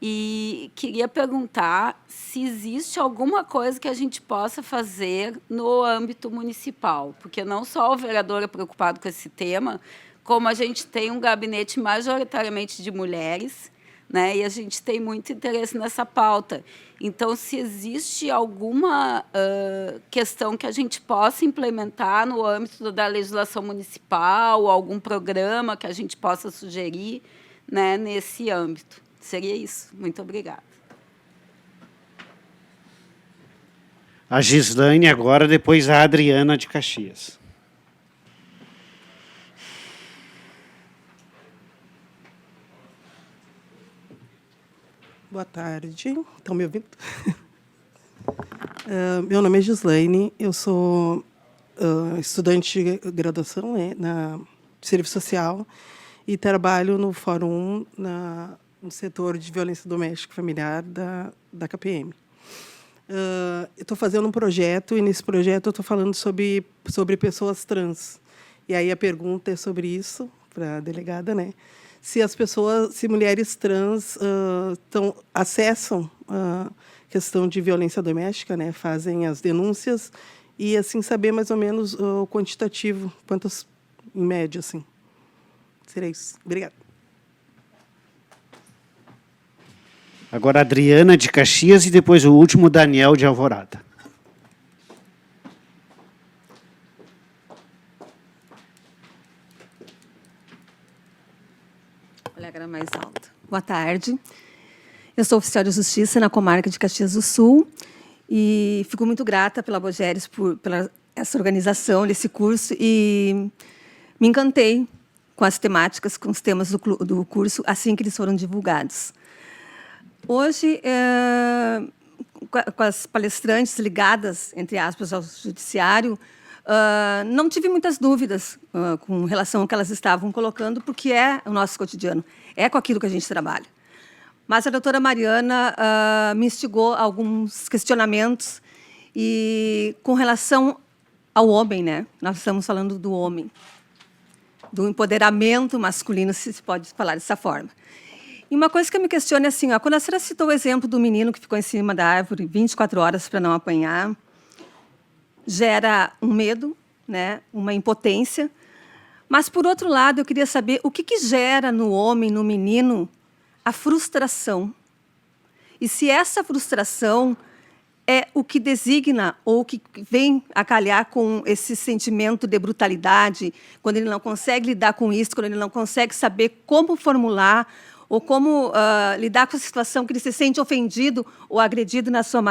E queria perguntar se existe alguma coisa que a gente possa fazer no âmbito municipal, porque não só o vereador é preocupado com esse tema, como a gente tem um gabinete majoritariamente de mulheres, né, e a gente tem muito interesse nessa pauta. Então, se existe alguma questão que a gente possa implementar no âmbito da legislação municipal, ou algum programa que a gente possa sugerir, né, nesse âmbito. Seria isso. Muito obrigada. A Gislaine agora, depois a Adriana de Caxias. Boa tarde. Estão me ouvindo? Meu nome é Gislaine, eu sou estudante de graduação na Serviço Social e trabalho no Fórum no setor de violência doméstica e familiar da KPM. Eu estou fazendo um projeto, e nesse projeto eu estou falando sobre pessoas trans. E aí a pergunta é sobre isso, para a delegada, né? Se mulheres trans acessam a questão de violência doméstica, né? Fazem as denúncias, e assim saber mais ou menos o quantitativo, quantas em média, assim. Seria isso. Obrigada. Agora a Adriana de Caxias e depois o último, Daniel de Alvorada. Colega mais alta. Boa tarde. Eu sou oficial de justiça na comarca de Caxias do Sul e fico muito grata pela Bogeres pela essa organização desse curso, e me encantei com as temáticas, com os temas do curso assim que eles foram divulgados. Hoje, com as palestrantes ligadas, entre aspas, ao judiciário, não tive muitas dúvidas com relação ao que elas estavam colocando, porque é o nosso cotidiano, é com aquilo que a gente trabalha. Mas a doutora Mariana me instigou a alguns questionamentos, e com relação ao homem, né? Nós estamos falando do homem, do empoderamento masculino, se pode falar dessa forma. E uma coisa que eu me questiono é assim, quando a senhora citou o exemplo do menino que ficou em cima da árvore 24 horas para não apanhar, gera um medo, né, uma impotência. Mas, por outro lado, eu queria saber o que gera no homem, no menino, a frustração. E se essa frustração é o que designa ou que vem a calhar com esse sentimento de brutalidade, quando ele não consegue lidar com isso, quando ele não consegue saber como formular ou como lidar com a situação que ele se sente ofendido ou agredido na sua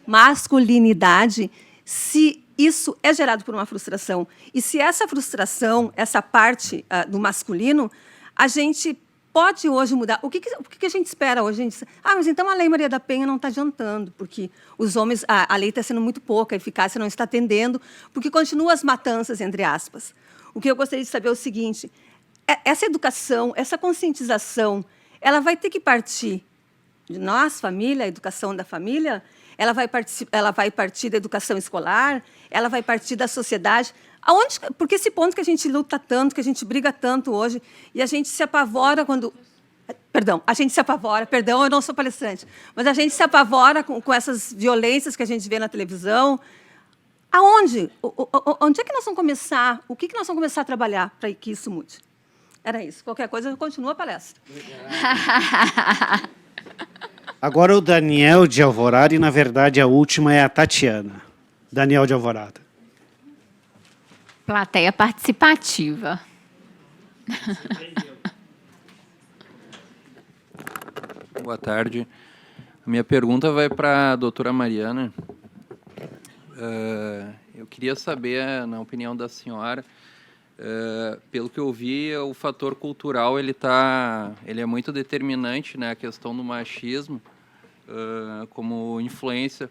masculinidade, se isso é gerado por uma frustração. E se essa frustração, essa parte do masculino, a gente pode hoje mudar. O que a gente espera hoje? A gente diz, mas então a Lei Maria da Penha não está adiantando, porque os homens, a lei está sendo muito pouca, a eficácia não está atendendo, porque continuam as matanças, entre aspas. O que eu gostaria de saber é o seguinte, essa educação, essa conscientização, ela vai ter que partir de nós, família, a educação da família, ela vai partir da educação escolar, ela vai partir da sociedade. Porque esse ponto que a gente luta tanto, que a gente briga tanto hoje, e a gente se apavora quando... Perdão, eu não sou palestrante, mas a gente se apavora com essas violências que a gente vê na televisão. Aonde? Onde é que nós vamos começar? O que nós vamos começar a trabalhar para que isso mude? Era isso. Qualquer coisa, continua a palestra. Agora o Daniel de Alvorada, e, na verdade, a última é a Tatiana. Daniel de Alvorada. Plateia participativa. Boa tarde. A minha pergunta vai para a doutora Mariana. Eu queria saber, na opinião da senhora, pelo que eu vi, o fator cultural ele é muito determinante, né, a questão do machismo, como influência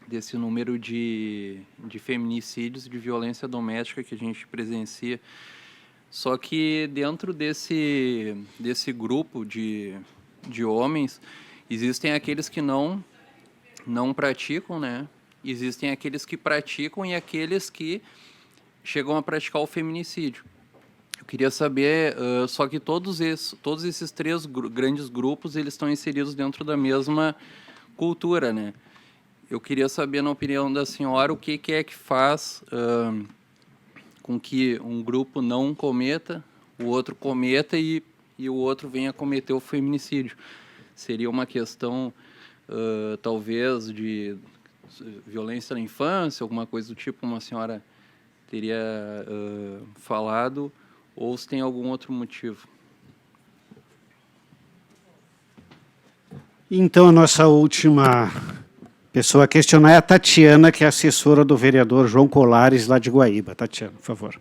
desse número de feminicídios, de violência doméstica que a gente presencia. Só que dentro desse grupo de homens, existem aqueles que não praticam, né? Existem aqueles que praticam e aqueles que chegam a praticar o feminicídio. Eu queria saber, só que todos esses três grandes grupos, eles estão inseridos dentro da mesma cultura, né? Eu queria saber, na opinião da senhora, o que é que faz com que um grupo não cometa, o outro cometa e o outro venha a cometer o feminicídio. Seria uma questão, talvez, de violência na infância, alguma coisa do tipo, como a senhora teria falado, ou se tem algum outro motivo? Então, a nossa última pessoa a questionar é a Tatiana, que é assessora do vereador João Colares, lá de Guaíba. Tatiana, por favor.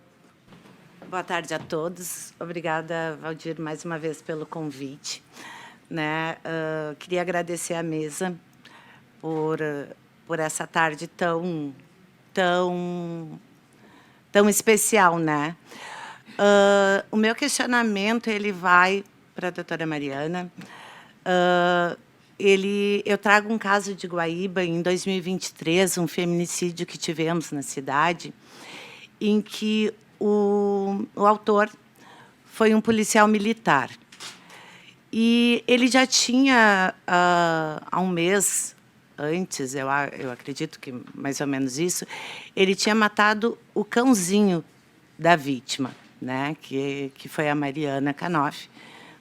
Boa tarde a todos. Obrigada, Valdir, mais uma vez pelo convite. Né? Queria agradecer à mesa por essa tarde tão especial, né? O meu questionamento ele vai para a doutora Mariana. Eu trago um caso de Guaíba, em 2023, um feminicídio que tivemos na cidade, em que o autor foi um policial militar. E ele já tinha, há um mês antes, eu acredito que mais ou menos isso, ele tinha matado o cãozinho da vítima, né, que foi a Mariana Canoff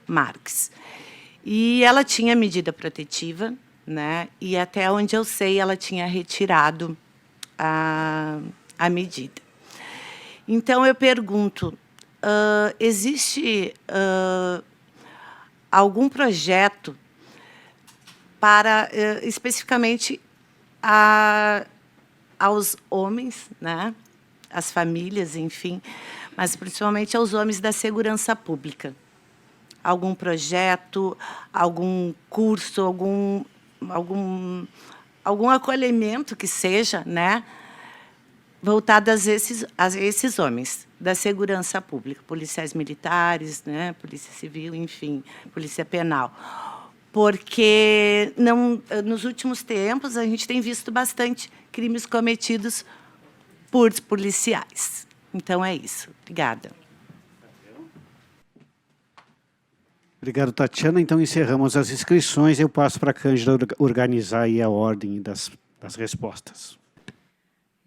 Marques. E ela tinha medida protetiva, né, e até onde eu sei, ela tinha retirado a medida. Então, eu pergunto, existe algum projeto para, especificamente, aos homens, né, às famílias, enfim, mas principalmente aos homens da segurança pública? Algum projeto, algum curso, algum acolhimento que seja, né, voltado a esses homens da segurança pública, policiais militares, né, polícia civil, enfim, polícia penal. Porque nos últimos tempos a gente tem visto bastante crimes cometidos por policiais. Então é isso. Obrigada. Obrigado, Tatiana. Então, encerramos as inscrições. Eu passo para a Cândida organizar aí a ordem das respostas.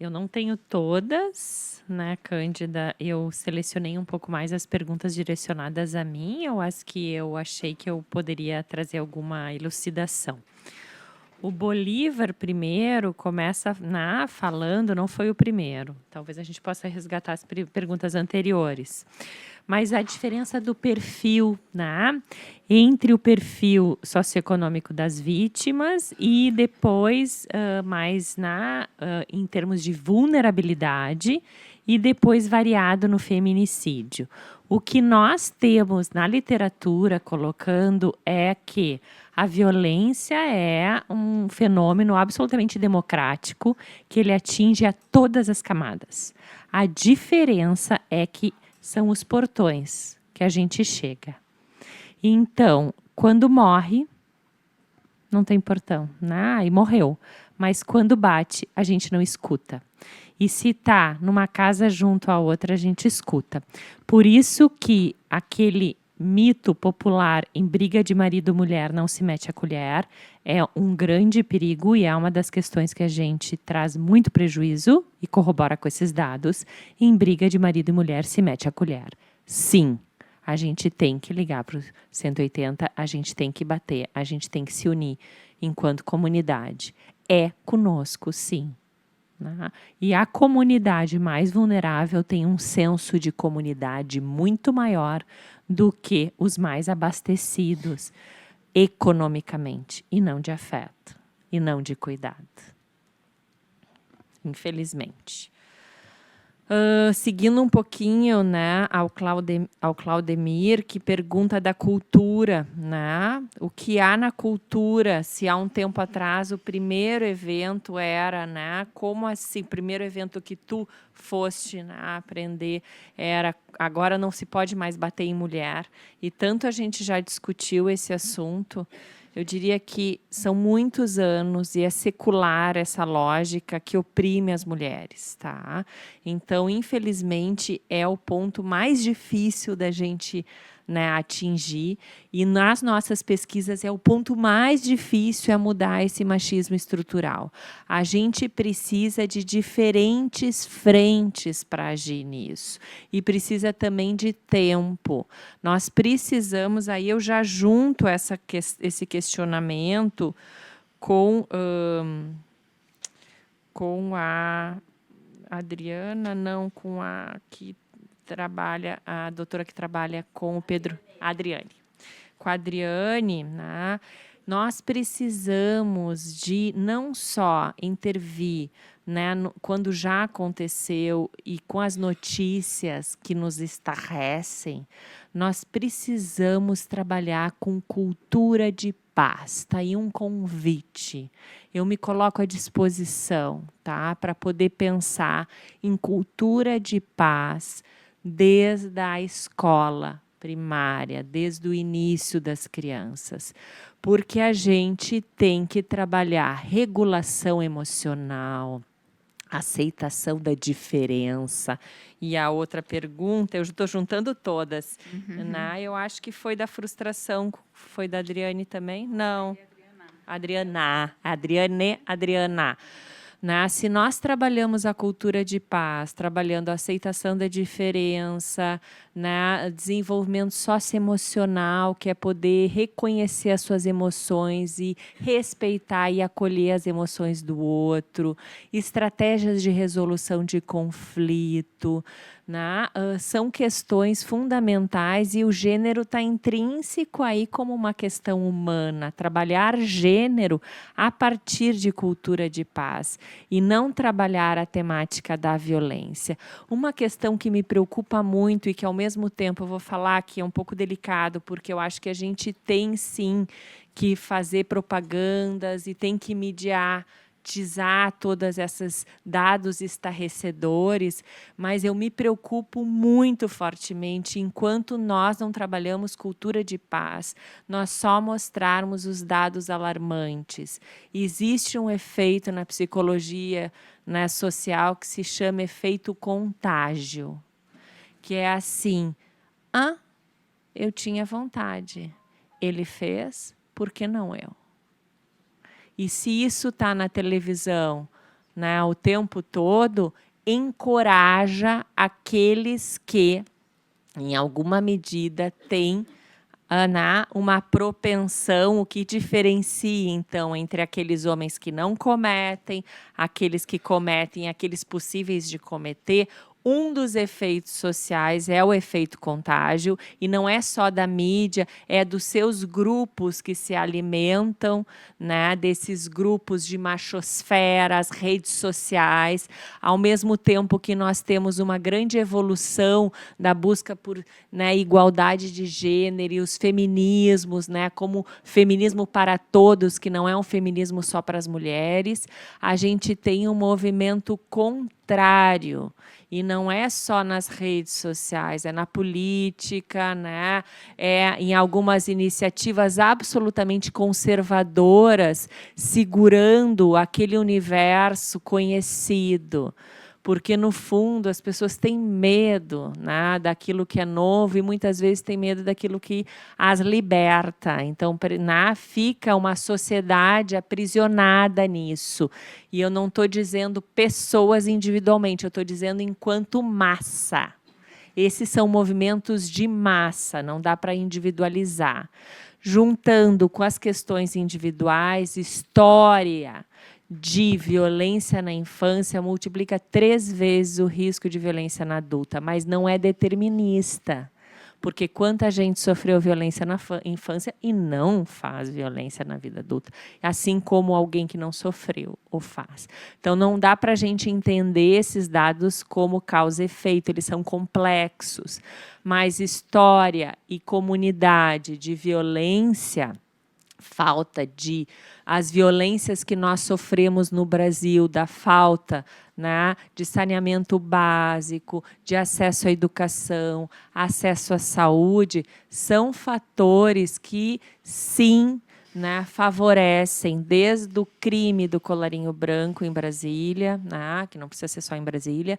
Eu não tenho todas, né, Cândida? Eu selecionei um pouco mais as perguntas direcionadas a mim ou as que eu achei que eu poderia trazer alguma elucidação. O Bolívar, primeiro, começa falando, não foi o primeiro. Talvez a gente possa resgatar as perguntas anteriores. Mas a diferença do perfil, né, entre o perfil socioeconômico das vítimas e depois, mais em termos de vulnerabilidade, e depois variado no feminicídio. O que nós temos na literatura colocando é que a violência é um fenômeno absolutamente democrático, que ele atinge a todas as camadas. A diferença é que são os portões que a gente chega. Então, quando morre, não tem portão, né? E morreu. Mas quando bate, a gente não escuta. E se está numa casa junto à outra, a gente escuta. Por isso que aquele mito popular em briga de marido e mulher não se mete a colher é um grande perigo e é uma das questões que a gente traz muito prejuízo e corrobora com esses dados. Em briga de marido e mulher se mete a colher. Sim, a gente tem que ligar para o 180, a gente tem que bater, a gente tem que se unir enquanto comunidade. É conosco, sim. E a comunidade mais vulnerável tem um senso de comunidade muito maior do que os mais abastecidos economicamente, e não de afeto, e não de cuidado. Infelizmente. Seguindo um pouquinho, né, ao Claudemir, que pergunta da cultura, né? O que há na cultura? Se há um tempo atrás o primeiro evento era, né? Como assim? O primeiro evento que tu foste, né, aprender era agora não se pode mais bater em mulher. E tanto a gente já discutiu esse assunto. Eu diria que são muitos anos e é secular essa lógica que oprime as mulheres, tá? Então, infelizmente, é o ponto mais difícil da gente, né, atingir, e nas nossas pesquisas é o ponto mais difícil mudar esse machismo estrutural. A gente precisa de diferentes frentes para agir nisso e precisa também de tempo. Nós precisamos, aí eu já junto esse questionamento com a Adriana, não, com a que trabalha, a doutora que trabalha com o Pedro, Adriane. Com a Adriane, né, nós precisamos de não só intervir, né, quando já aconteceu e com as notícias que nos estarrecem, nós precisamos trabalhar com cultura de paz. Está aí um convite. Eu me coloco à disposição, tá, para poder pensar em cultura de paz desde a escola primária, desde o início das crianças, porque a gente tem que trabalhar regulação emocional, aceitação da diferença. E a outra pergunta, eu estou juntando todas, né? Eu acho que foi da frustração, foi da Adriane também? Não. Adriana. Né? Se nós trabalhamos a cultura de paz, trabalhando a aceitação da diferença, né? Desenvolvimento socioemocional, que é poder reconhecer as suas emoções e respeitar e acolher as emoções do outro, estratégias de resolução de conflito, né? São questões fundamentais e o gênero está intrínseco aí como uma questão humana. Trabalhar gênero a partir de cultura de paz e não trabalhar a temática da violência. Uma questão que me preocupa muito e que, ao mesmo tempo, eu vou falar que é um pouco delicado, porque eu acho que a gente tem, sim, que fazer propagandas e tem que mediatizar todos esses dados estarrecedores, mas eu me preocupo muito fortemente enquanto nós não trabalhamos cultura de paz, nós só mostrarmos os dados alarmantes. Existe um efeito na psicologia, né, social que se chama efeito contágio, que é assim, eu tinha vontade, ele fez, por que não eu? E se isso está na televisão, né, o tempo todo, encoraja aqueles que, em alguma medida, têm uma propensão, o que diferencia, então, entre aqueles homens que não cometem, aqueles que cometem, aqueles possíveis de cometer. Um dos efeitos sociais é o efeito contágio, e não é só da mídia, é dos seus grupos que se alimentam, né, desses grupos de machosfera, as redes sociais, ao mesmo tempo que nós temos uma grande evolução da busca por, né, igualdade de gênero e os feminismos, né, como feminismo para todos, que não é um feminismo só para as mulheres, a gente tem um movimento contrário. E não é só nas redes sociais, é na política, né? É em algumas iniciativas absolutamente conservadoras, segurando aquele universo conhecido. Porque, no fundo, as pessoas têm medo, né, daquilo que é novo e muitas vezes têm medo daquilo que as liberta. Então, fica uma sociedade aprisionada nisso. E eu não estou dizendo pessoas individualmente, eu estou dizendo enquanto massa. Esses são movimentos de massa, não dá para individualizar. Juntando com as questões individuais, história de violência na infância multiplica 3 vezes o risco de violência na adulta, mas não é determinista, porque quanta gente sofreu violência na infância e não faz violência na vida adulta, assim como alguém que não sofreu o faz. Então, não dá para a gente entender esses dados como causa e efeito, eles são complexos, mas história e comunidade de violência, falta de as violências que nós sofremos no Brasil, da falta, né, de saneamento básico, de acesso à educação, acesso à saúde, são fatores que, sim, né, favorecem desde o crime do colarinho branco em Brasília, né, que não precisa ser só em Brasília,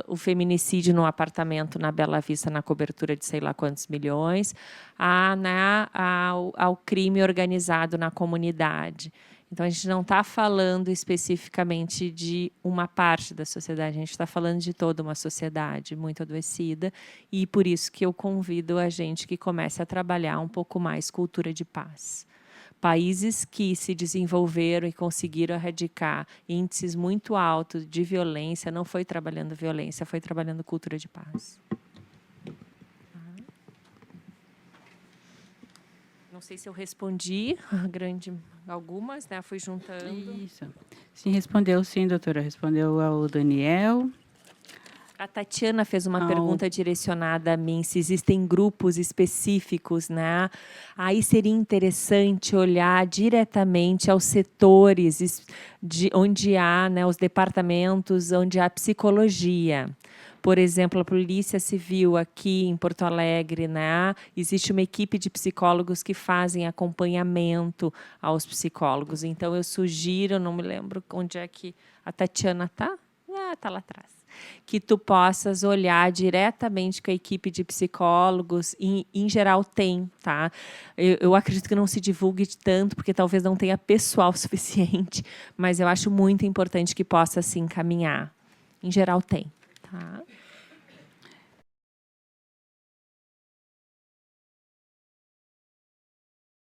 o feminicídio no apartamento na Bela Vista, na cobertura de sei lá quantos milhões, ao crime organizado na comunidade. Então, a gente não está falando especificamente de uma parte da sociedade, a gente está falando de toda uma sociedade muito adoecida, e por isso que eu convido a gente que comece a trabalhar um pouco mais cultura de paz. Países que se desenvolveram e conseguiram erradicar índices muito altos de violência, não foi trabalhando violência, foi trabalhando cultura de paz. Não sei se eu respondi algumas, né? Fui juntando. Isso. Sim, respondeu sim, doutora. Respondeu ao Daniel. A Tatiana fez uma pergunta direcionada a mim, se existem grupos específicos, né? Aí seria interessante olhar diretamente aos setores onde há, né, os departamentos onde há psicologia. Por exemplo, a Polícia Civil aqui em Porto Alegre, né, existe uma equipe de psicólogos que fazem acompanhamento aos psicólogos. Então, eu sugiro, não me lembro onde é que a Tatiana está. Está lá atrás. Que tu possas olhar diretamente com a equipe de psicólogos, e, em geral tem, tá? Eu acredito que não se divulgue tanto, porque talvez não tenha pessoal suficiente, mas eu acho muito importante que possa se encaminhar. Em geral tem, tá?